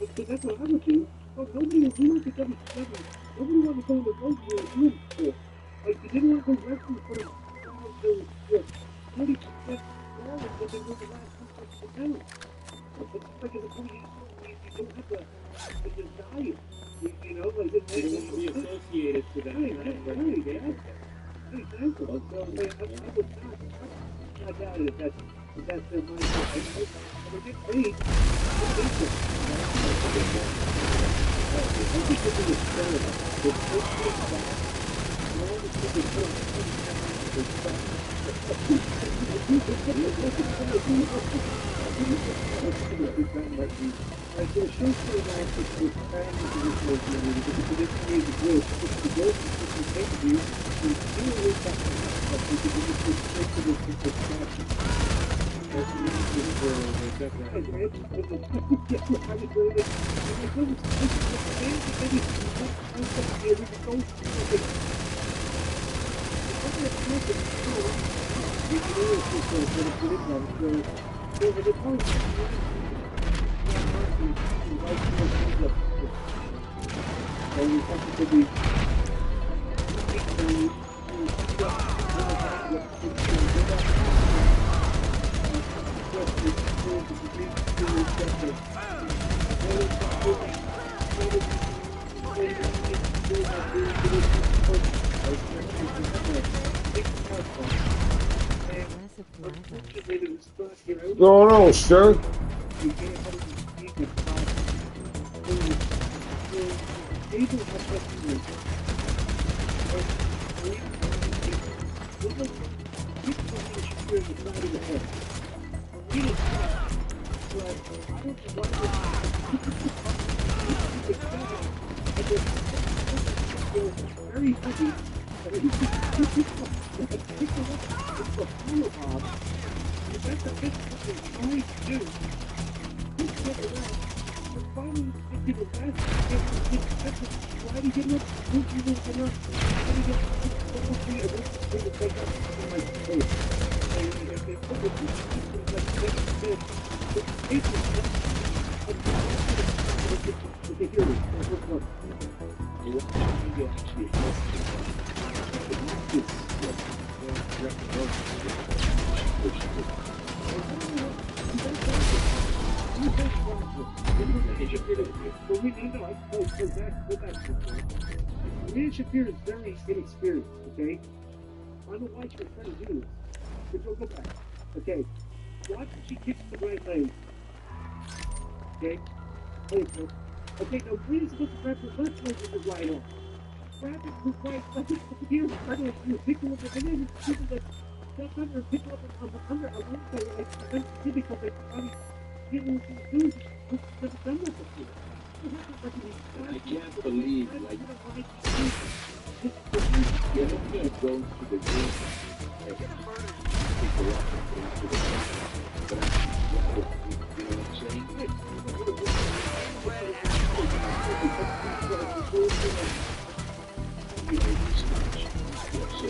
Because that's what I would do. Oh, nobody would do it to WCW. Nobody wanted to go on the road to do it before. Like, you didn't want to go wrestling for the 40% dollars that they were the last 2 down. It's like, as a point, you don't have to desire. You know, like, they don't want to be associated to that. Right, yeah. Exactly. So, I would not doubt it if that's their mindset. And they get paid. what's going on, sir? But we know, I go back to that. Rhea Shafir is very inexperienced, okay? I don't know why she was trying to do this. But go back. Okay. Watch she kicks the right leg. Okay? Okay, now Rhea's supposed to grab the left leg with the right arm. Grab it with right leg. Here, try to pick her up, and then people that step under and pick her up on the under. I want to say, like, eventually because they finally get what she's doing. She's never done that before. I can't believe, like, you know, he goes to the gym, like, people up and goes to the gym, but you know what I'm saying? So,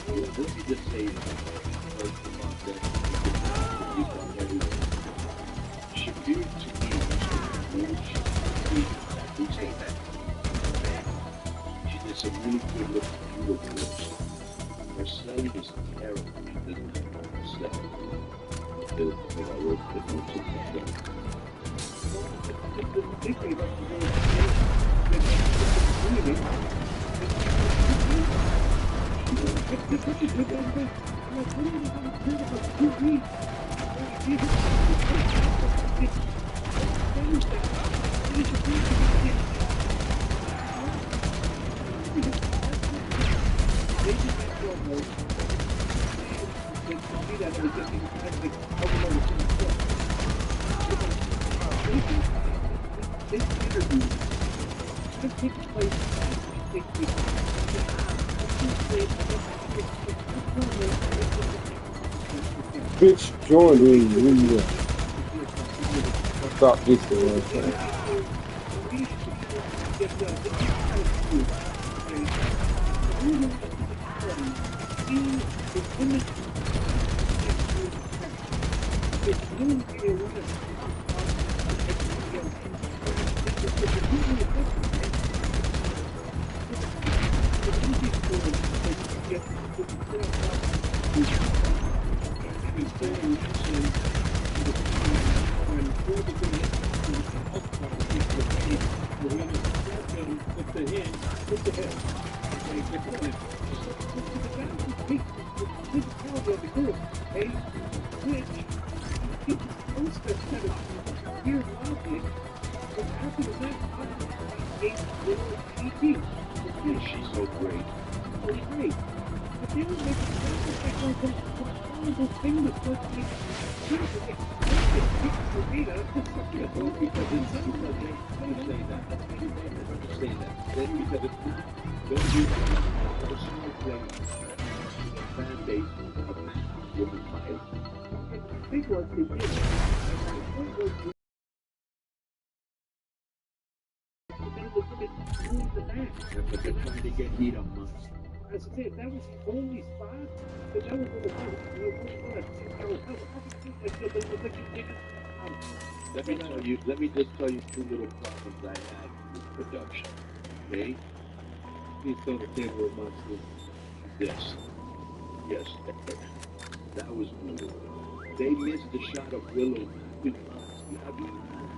let me just say, first about that, Shafir to me she did some really good looking beautiful lips. Her selling is terrible. She doesn't have her sell. But I wrote the notes in that. Bitch joined me. Stop this thing. She's so great. But they're trying to get heat on months. As I said, that was the only spot, but that was what it was. Let me just tell you two little problems I had with production. Okay? Please tell the table of monsters. Yes. Yes. That was brutal. They missed the shot of Willow. I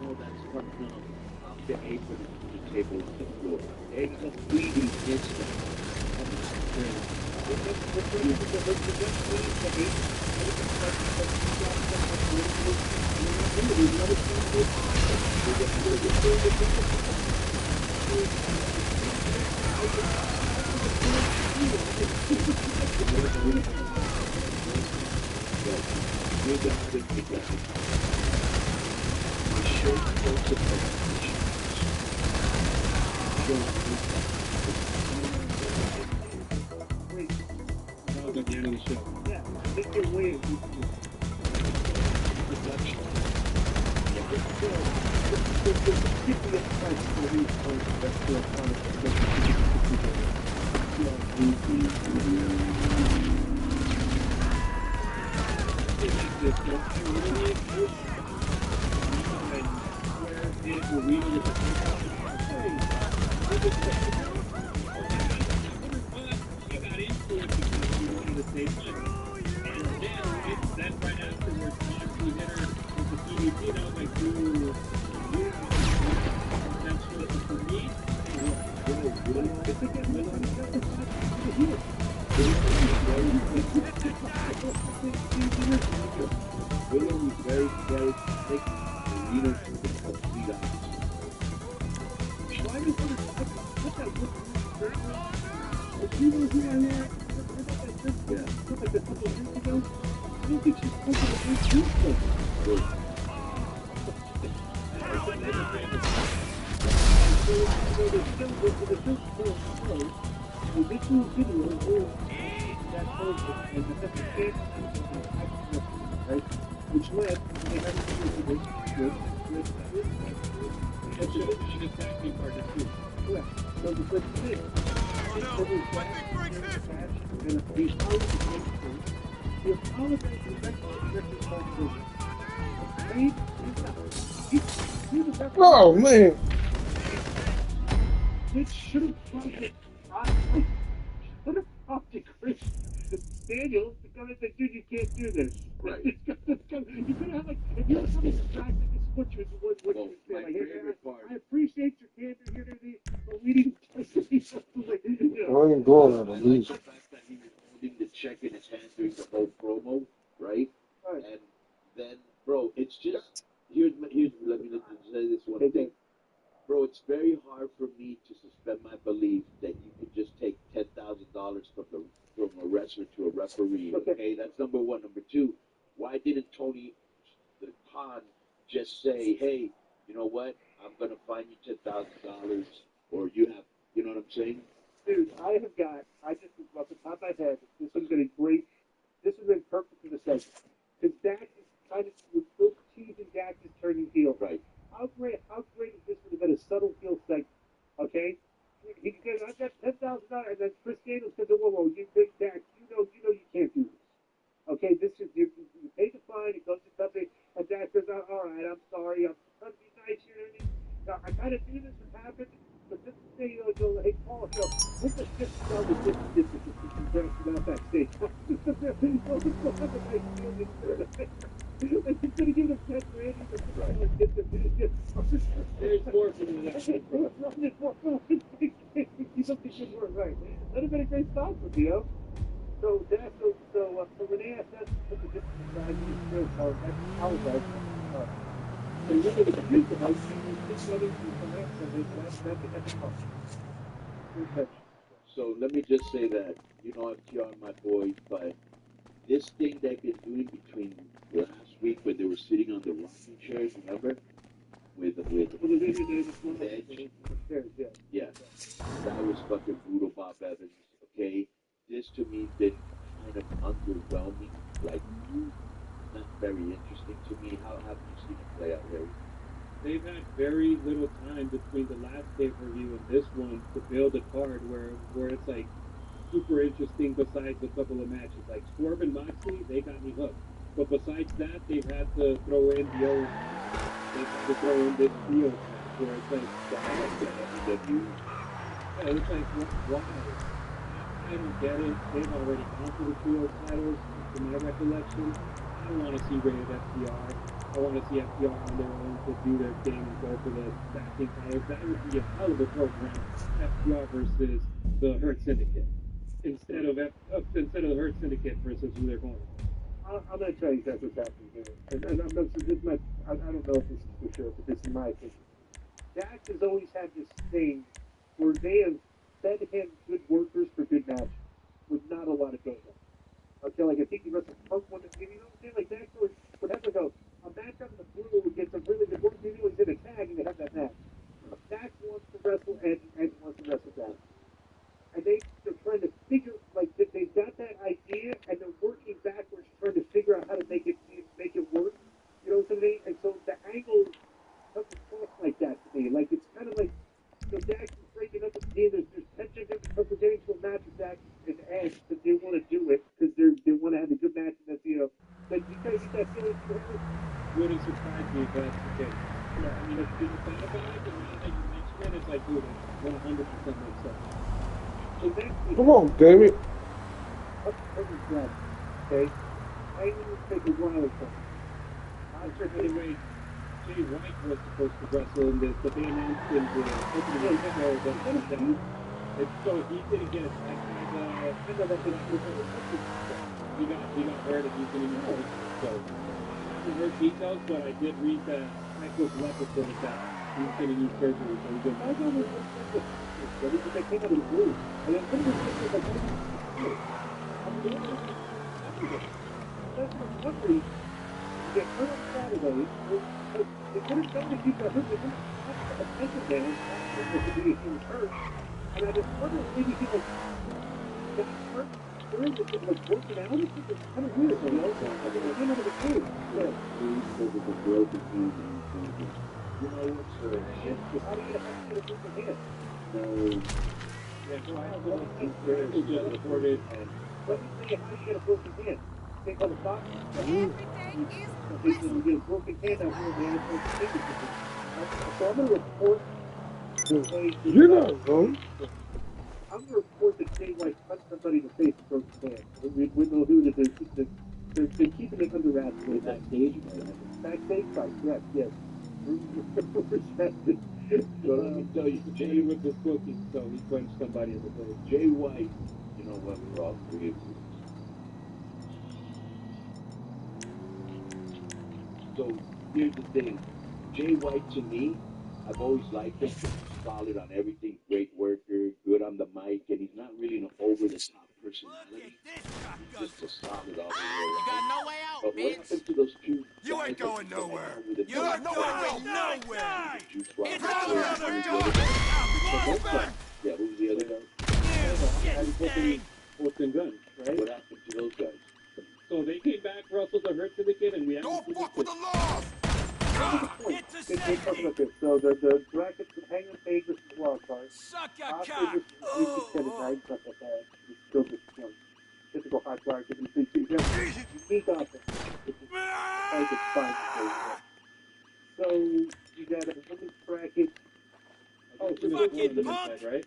know that's coming off the apron to the table to the floor. They completely missed that. At the end of the show. Yeah, take your way. That's what for me. Willow was very slick, and Reno was the complete opposite. Why does it? What that look? You know who I am? Yeah. Like a couple of years ago. I don't think she's supposed to be truthful. Which led they had to do It should have been a tag team partner too. correct. So the good thing, and he apologized to the Oh man. it should have prompted Chris Daniels to come and say, dude, you can't do this. Right. You could have, like, if you were coming to practice, this is what you would say. My Like, hey, favorite part. I appreciate your candor here today, but we need to say something like, I ain't going on I the like music. the fact that he was holding the check in his hand during the whole promo, right? Right. And then, bro, it's just here's let me say this one thing, bro. It's very hard for me to suspend my belief that you could just take $10,000 from a wrestler to a referee. Okay, that's number one. Number two, why didn't Tony the Khan just say, hey, you know what? I'm gonna fine you $10,000, or you have, you know what I'm saying? Dude, I just, off the top of my head, this has been perfect for the segment. Because Dak is kind of, we're still teasing Dak is turning heel. Right. How great if this would have been a subtle heel segment, okay? He goes, I got $10,000, and then Chris Daniels says, whoa, you big Dak, you know you can't do this. Okay, this is, you pay the fine, it goes to something, and Dak says, all right, I'm sorry, I'm trying to be nice here, now, I kind of knew this would happen, but this is the thing, hey, Paul, put the $50 this out backstage. Like, he's going to give him 10 grand, he's going to get There's more for me than that. He's up to good work, right? That'd have been a great stop for Dio. So Renee asked us to put the different side of the show, so that's apologize. So you're going to use the house, you just let it from that, so that's fun. So let me just say that, FTR my boys, but this thing they've been doing between last week when they were sitting on the rocking chairs, remember? With Edge. Yeah. That was fucking brutal, Bob Evans. Okay? This to me has been kind of underwhelming. Like, not very interesting to me. How have you seen it play out, Harry? They've had very little time between the last pay-per-view and this one to build a card where it's like super interesting besides a couple of matches. Like Swerve and Moxley, they got me hooked. But besides that, they've had to throw in this trio match where it's like, it's like, why? I don't get it. They've already gone for the trio titles, to my recollection. I don't want to see rated FTR. I want to see FTR on their own to do their thing and go for the tag titles. That would be a hell of a program. FTR versus the Hurt Syndicate. Instead of the Hurt Syndicate versus who they're going. I'm going to tell you guys what's happening here. And I don't know if this is for sure, but this is my opinion. Dak has always had this thing where they have fed him good workers for good matches with not a lot of build-up. Okay, like I think he wrestled Punk one, you know what I'm saying? Like Dak would have to go, a match out of the blue would get some really good work, maybe he was in a tag and they have that match. Dak wants to wrestle Ed wants to wrestle Dak. And they're trying to figure, like, they've got that idea, and they're working backwards, trying to figure out how to make it work. You know what I mean? And so the angle comes across like that to me. Like, it's kind of like, Dax is breaking up the team. There's tension because we're getting to a match with Dax and Edge because they want to do it, because they want to have a good match, and that's, like, you kind of get that feeling from Harris. Wouldn't surprise me if that's the case. Yeah, I mean, if you thought about it, and now that you mention it, it's like, dude, it 100% makes sense. Come on, David. Okay? I need to take a while or something. Anyway, Jay White was supposed to wrestle in this, but they announced in the opening show that he was out. And so he didn't get attacked by the. I know that's what he got hurt and he's going to be hurt. So I haven't heard details, but I did read that Michael Leper said that he's going to need surgery. So he's going to. I don't know what they came out of the blue. And then some of the things like, I'm doing it. That's what I'm wondering. You get hurt on Saturday. They could have done to keep that hurt. They could have had a attention there. He was hurt. And I just wonder if maybe he was hurt during the like working out. It's kind of weird, you know? I came out of the cage. Yeah. Because of the broken hand and something. You know what's shit? How do you get a broken hand? No. Yeah, so I have one of the just reported. Let me tell you how you get a broken hand. Take all the socks. You get a broken hand out here, man. So I'm going to report. You're not wrong. I'm going to report that Jay White punched somebody in the face and broke his hand. We know who it is. They're keeping it under wraps. Backstage, backstage fight, correct, yes. So let me tell you, Jay was the booking, so he punched somebody in the face. Jay White, you know what, we're all three of you. So here's the thing. Jay White, to me, I've always liked him. Solid on everything, great worker, good on the mic, and he's not really an over-the-top personality. He's just a solid all the way around. You got no way out, But what bitch. happened to those two You guys ain't going that came nowhere. out with the You ain't going nowhere. Juice Rock? It's another dog. Yeah, who's the other guy? Horse and gun, right? What happened to those guys? So they came back, Russell the Hurt Syndicate, and we Don't actually fuck with the law. Get to safety. So the brackets hanging page versus wild card. Suck your Oscar cock. versus Ricky tonight, stuff like that. It's still just, you know, typical hot guard. You need offense. It's hard to find. So you got a women's bracket. Oh, so Fucking there's punk. right?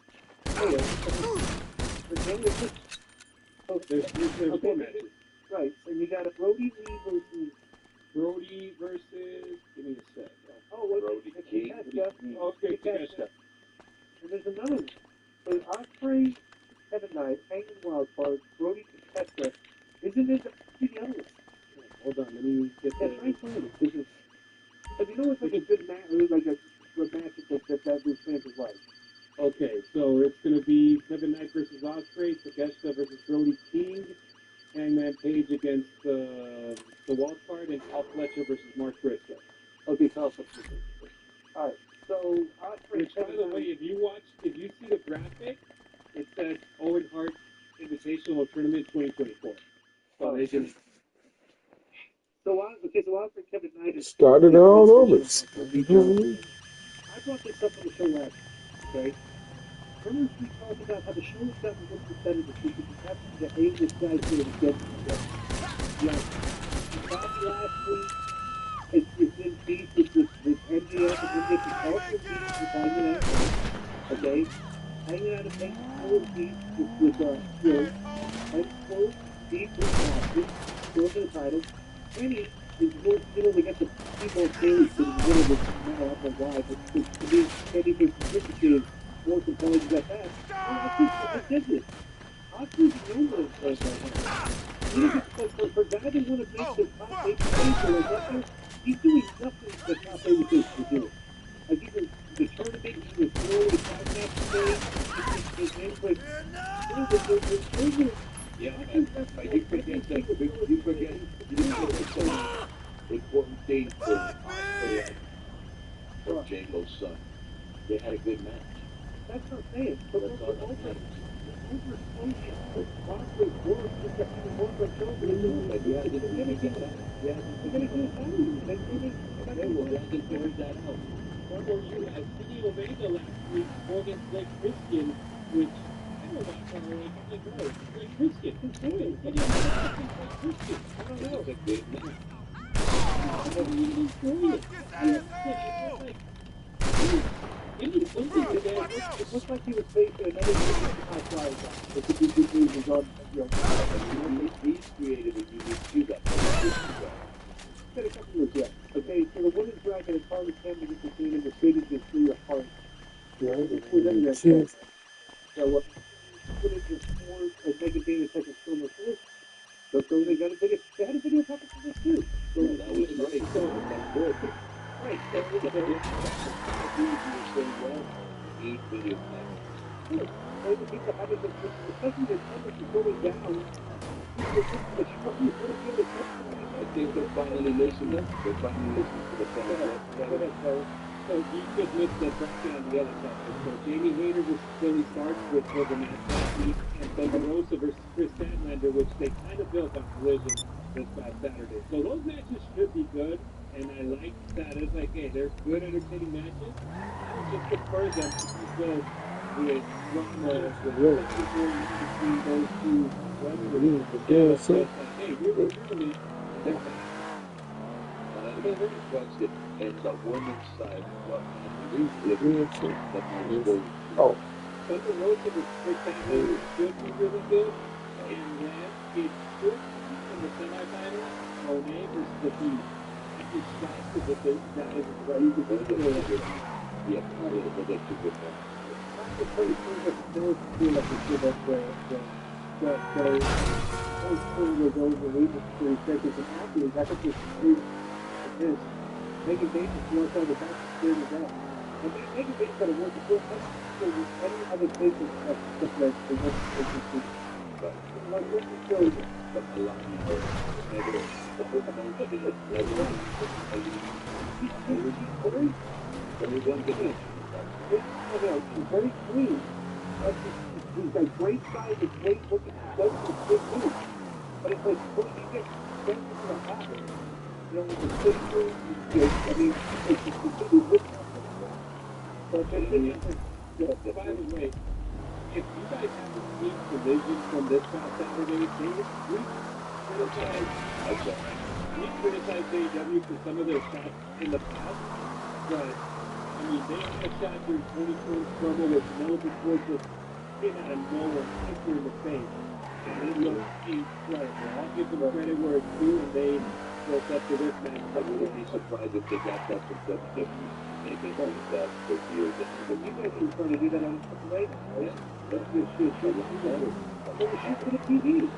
There's four matches. Right, and you got a Brody Lee versus Brody versus. Give me a sec. oh, what? Brody King. Oh, okay, Takeshita. And there's another one. So Osprey, Kevin Knight, hanging wild card, Brody Takeshita. Isn't it the other one? Hold on, let me get Yeah, the. try to find it. But you know it's like a good match, or like a match that those fans would like. Okay, so it's going to be Kevin Knight versus Osprey, Takeshita versus Brody King, Hangman Page against the wild card, and Paul Fletcher versus Mark Briscoe. Okay, so all right. So Osprey. Which, by the way, if you see the graphic, it says Owen Hart Invitational Tournament 2024. So they just. So Osprey, Kevin Knight is Started all over. I brought this up on the show last week, okay? Remember we talked about how the show has gotten a little bit better this week because you have the A-list guys that are getting together. Yeah. Bobby Lashley is in beef with MJF and MJF is also beef with hanging out. Okay? Hanging out and making more beef with henceforth beef with Austin, still for the title. Kenny is more, they got the people daily to the middle of it. I don't know why, but to me, Kenny versus Ricochet is more compelling than that. I did this. Oscar's known those guys right now. For a guy that want to make the top 8 page like that, he's doing nothing the top 8 pages are doing. Like even the tournament, he was throwing the 5 match today. Yeah, but you forget some important thing for Django's son. They had a good match. That's what I'm saying. But That's all that matters. But yeah, they're gonna get that. Yeah, they're gonna get that. Okay, well, they can figure that out. One more you had Kenny Omega last week against Blake Christian, which I don't know why far away. I'm like, no, Blake Christian. Kenny Omega against Blake Christian. I don't know. It's a good match. I don't even enjoy it. It looks like he was facing another high flyer guy. It could be good news on He's creative and unique too. That a couple of years, yeah. Okay, so the women's bracket back, and it's hard as him to get the team in the city to see apart. Cheers. So what put in your sport and make it being a type of film like this. So they got a video. They had a video package for this too. So that was great. So that's good. Right. That's the video package. Good. So the people having the especially the numbers are going down. I think they're finally listening. They're finally listening to the fans. So you just missed the bracket on the other side. So Jamie Hayter versus Billy Starks, which was a match last week, and Thunder Rosa versus Chris Statlander, which they kind of built on Collision this past Saturday. So those matches should be good, and I like that. It's like, hey, they're good, entertaining matches. I would just prefer them to be built with drama, with between those two wrestlers. Yeah, so. Like, hey, here's the tournament, and they're back. Question, and the women's side, what Oh. Thunder Rosa was spectacular, should be really good, and then it should be in the semifinals, Monet versus the Heat. I'm just shocked that they got it right. Yeah, they're too good for it. Not the place where the North feel like they should have the whole thing was over leaving 30 seconds, and afterwards, I think it's three this. Megan Bates is more so the back to clear the ground. And Megan Bates got to work the full time so any other places that stuff like the work places do. But like this is really but a lot of people negative. The whole emotion is she's very clean. She's got great size and great looking. She does this good move. But it's like, what do you get? Don't get to the habit. You know, with the picture, I mean, it's just completely different. But by the way, if you guys haven't seen Collision from this past Saturday, we criticized AEW for some of their shots in the past, but, I mean, they had a shot during 2020 struggle with Penelope Ford just came out of nowhere, hit her in the face. And it looked incredible. I'll give them credit where it's due, and they built up to this match. I wouldn't be surprised if they got that from WWE. They've been doing that for years. But you guys are trying to do that on the way, right? That's just shit. A lot better. But it's just for the TV.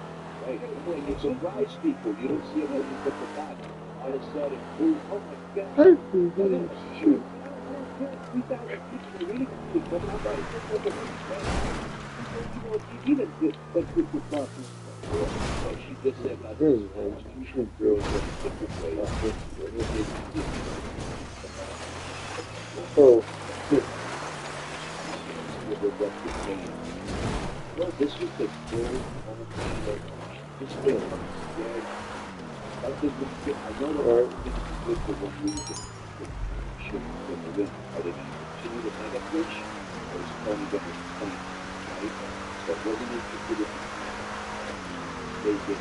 Right. When you surprise people, you don't see them when you put the back. All of a sudden, oh my God. Shoot. 3,000 people are really going to be coming out by the TV that's just possible. Like she just said, like, two girls in a different way. Oh. Well, this was the third moment this thing. I think I know that this is good for one reason. Should win the win. Are they going to continue the mega push? Or is Tony going to point? Right? So it wasn't interested in they did the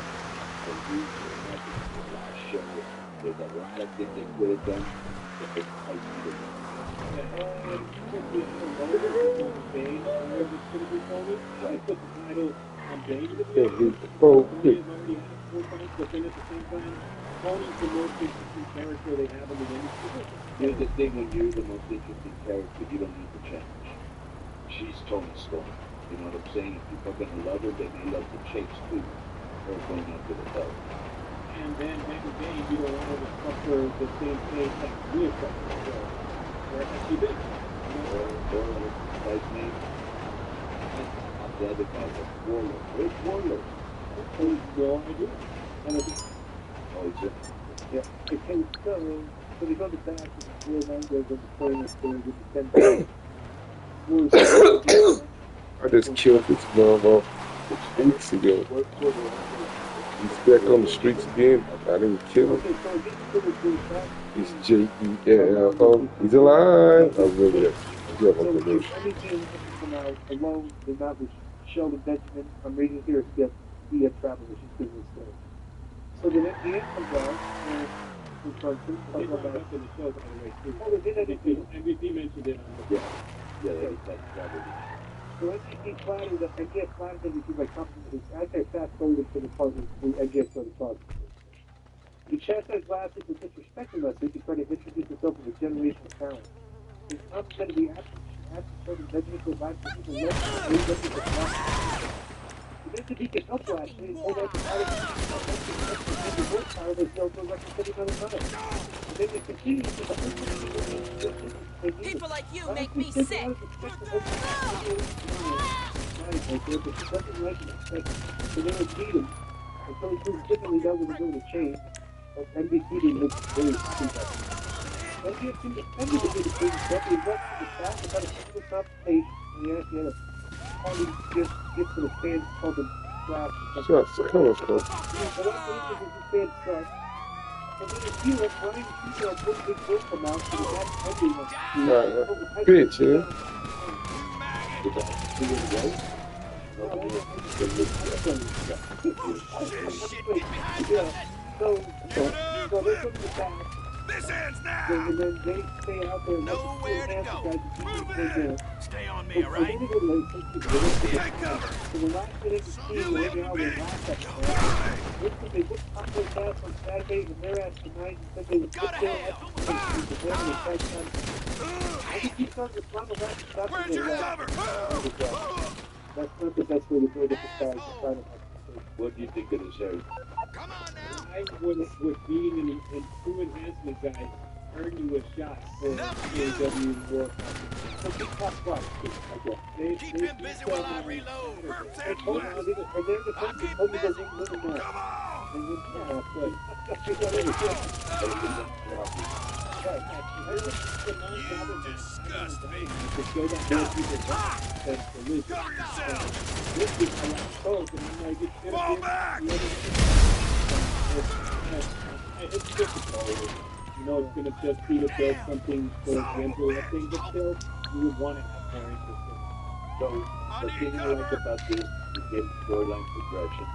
last show. There's a lot of things they could have done if they quite needed them. I put the title on Bane to be honest. Tony has already had it 4 times, but then at the same time, Tony's the most interesting character they have in the industry. Here's the thing, when you're the most interesting character, you don't need to change. She's Tony Storm. You know what I'm saying? If people are going to love her, they may love the chase too. Or going after the belt. And then Megan Bain, you don't want her to suffer the same fate that we have suffered. Where has she been? Or guy's name? The other guy was Warlord. Where's Warlord? No idea. And I think, oh, it's just, yeah. It came so they go to back and the real language of the playing is there with the 10 I just killed this motherfucker weeks ago. He's back on the streets again. I didn't kill him. He's J-E-L-L-O. He's alive. I remember that. Yeah, so if anything come out alone, the amount was Sheldon Benjamin. I'm reading here, he had travel issues business there. So then at the end comes out, and we start talking about the show, by the way, too. Oh, they did MVP mentioned it on the yeah, that's travel issues. So MVP flattered, MJF flattered MVP by complimenting his. I fast forwarded to the part where MJF started talking. You chastise Lashley for disrespecting us, they can try to introduce herself as a generational talent. It's not going to be asking certain technical advice for people less than AEW for black. Eventually he can help Lashley and hold out the title for the horsepower that's built for representing on the title. And then they continue to the People like you make me sick. So they would beat him until he proves differently that was going to change. But NBC didn't look very happy about it. NBC defended the big thing, but they left the back about a physical confrontation. And he had a party gift for the fans called the Draft. Just come on, bro. The last one was the fans suck. So then the heel, Brian Cena, had one big word come out, so the match ended. Bitch, yeah. So they come to the back. This ends now. And then they stay out there. Nowhere to go. Move it. Stay on me, all So right? take cover. So the last minute the team were hanging out with last episode. They put Taco Gas on Saturday and their ass tonight and said they would put their ass on the I think he started to run the last stop. Where's your cover? That's not the best way to build up a side. What do you think of the show? Come on now. I would being an true enhancement guy earn you a shot for AEW War. So big top five. Keep him busy while I reload. Burps and I'll bruises. keep moving. Come on. You disgust me. Cover yourself. Fall back. It's difficult. You know, it's going to just be to build something for the mental thing, but still, you would want to have more interest in it. So, the thing I like about this is getting storyline progression.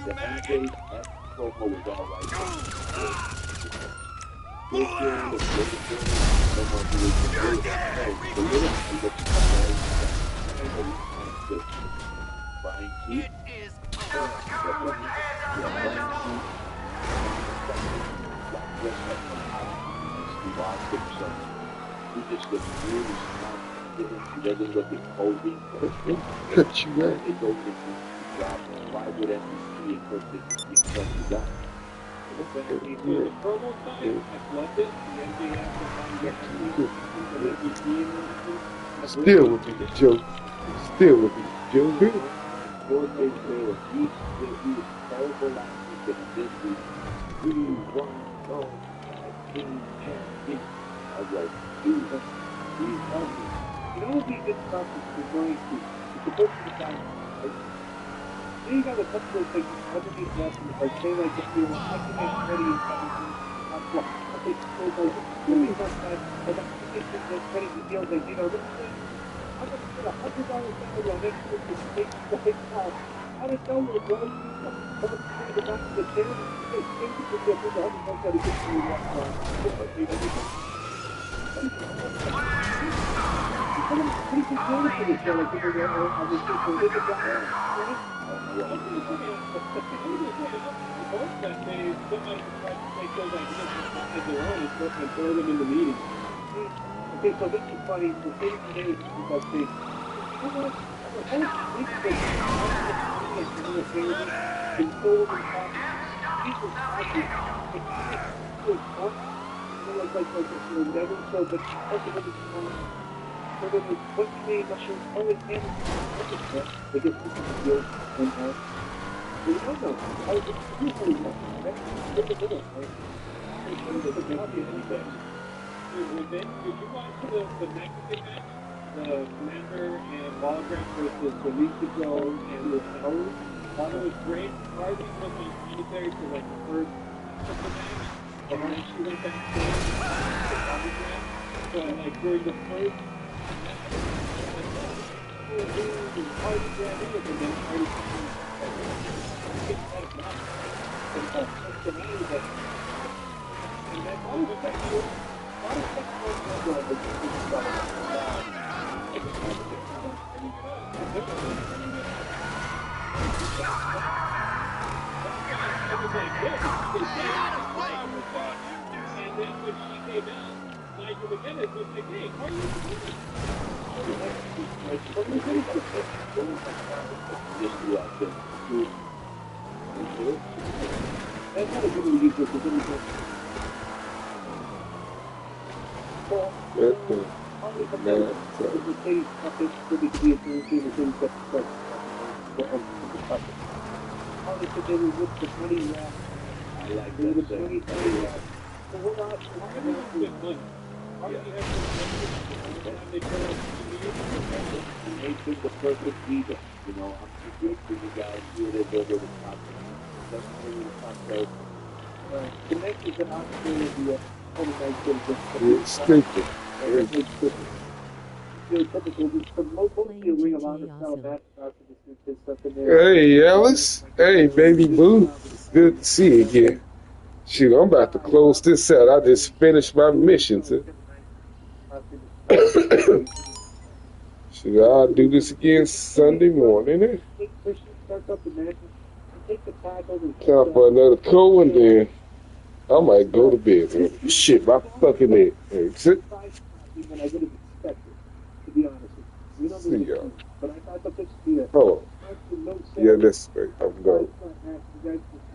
The Andre promo was all right. It is He just looks really smart. He doesn't look imposing. Cut you out. It's over the job. Why would NBC put this stuff to that? The promo side, I loved it. The MJF Still would be the joke. Still would be the joke. George H. Taylor, he was terrible last week, but this week, we won, I was like, dude, he's healthy. You know what we did about this? We're going to. It's supposed to be done. Then you got a couple of things underneath that, like say like if you're acting as ready and I'm blocked. I think so like really not that, but I think that's ready to deal like, you know, this thing, I'm going to put $100 salary on next week to take right now. I don't know where, bro. I'm going to pay the back of the chair. It's $100 to get to you right now. I'm pretty concerned for this show, like people get on this shit for this guy, right? that they somebody tried to take those ideas as their own and throw them in the meeting. Okay, so this is funny. The thing today is that they, you know what? The whole week that been sold and people actually never so, but also with the so then what you made that shows always handled they get people to deal and we don't know. I was just really that's the middle, right? It's a copy of anything. Did you watch the Mexican match? The Commander and Hologram versus the Lucico and the Howard? Thought it was great. Harvey was on commentary for like the first match. And then she went backstage to Hologram. So like during the first everybody good. She did great. And then when she came out, Nigel McGuinness was like, hey, how are you doing? That's not a good release for the I like that thing. So we're not Good money. Harvey has some time they put up Makes him the perfect leader. You know, I'm too good for you guys. You're the over the top. That's really the top sales. The next is an opportunity to It's stupid. Hey, Alice. Hey, baby boo. Good to see you again. Shoot, I'm about to close this out. I just finished my mission, sir. Should I do this again Sunday morning? Time for another cold one, then I might go to bed. Man. Shit, my fucking head. Hey, sit. See y'all. Oh, yeah, that's right. I'm going.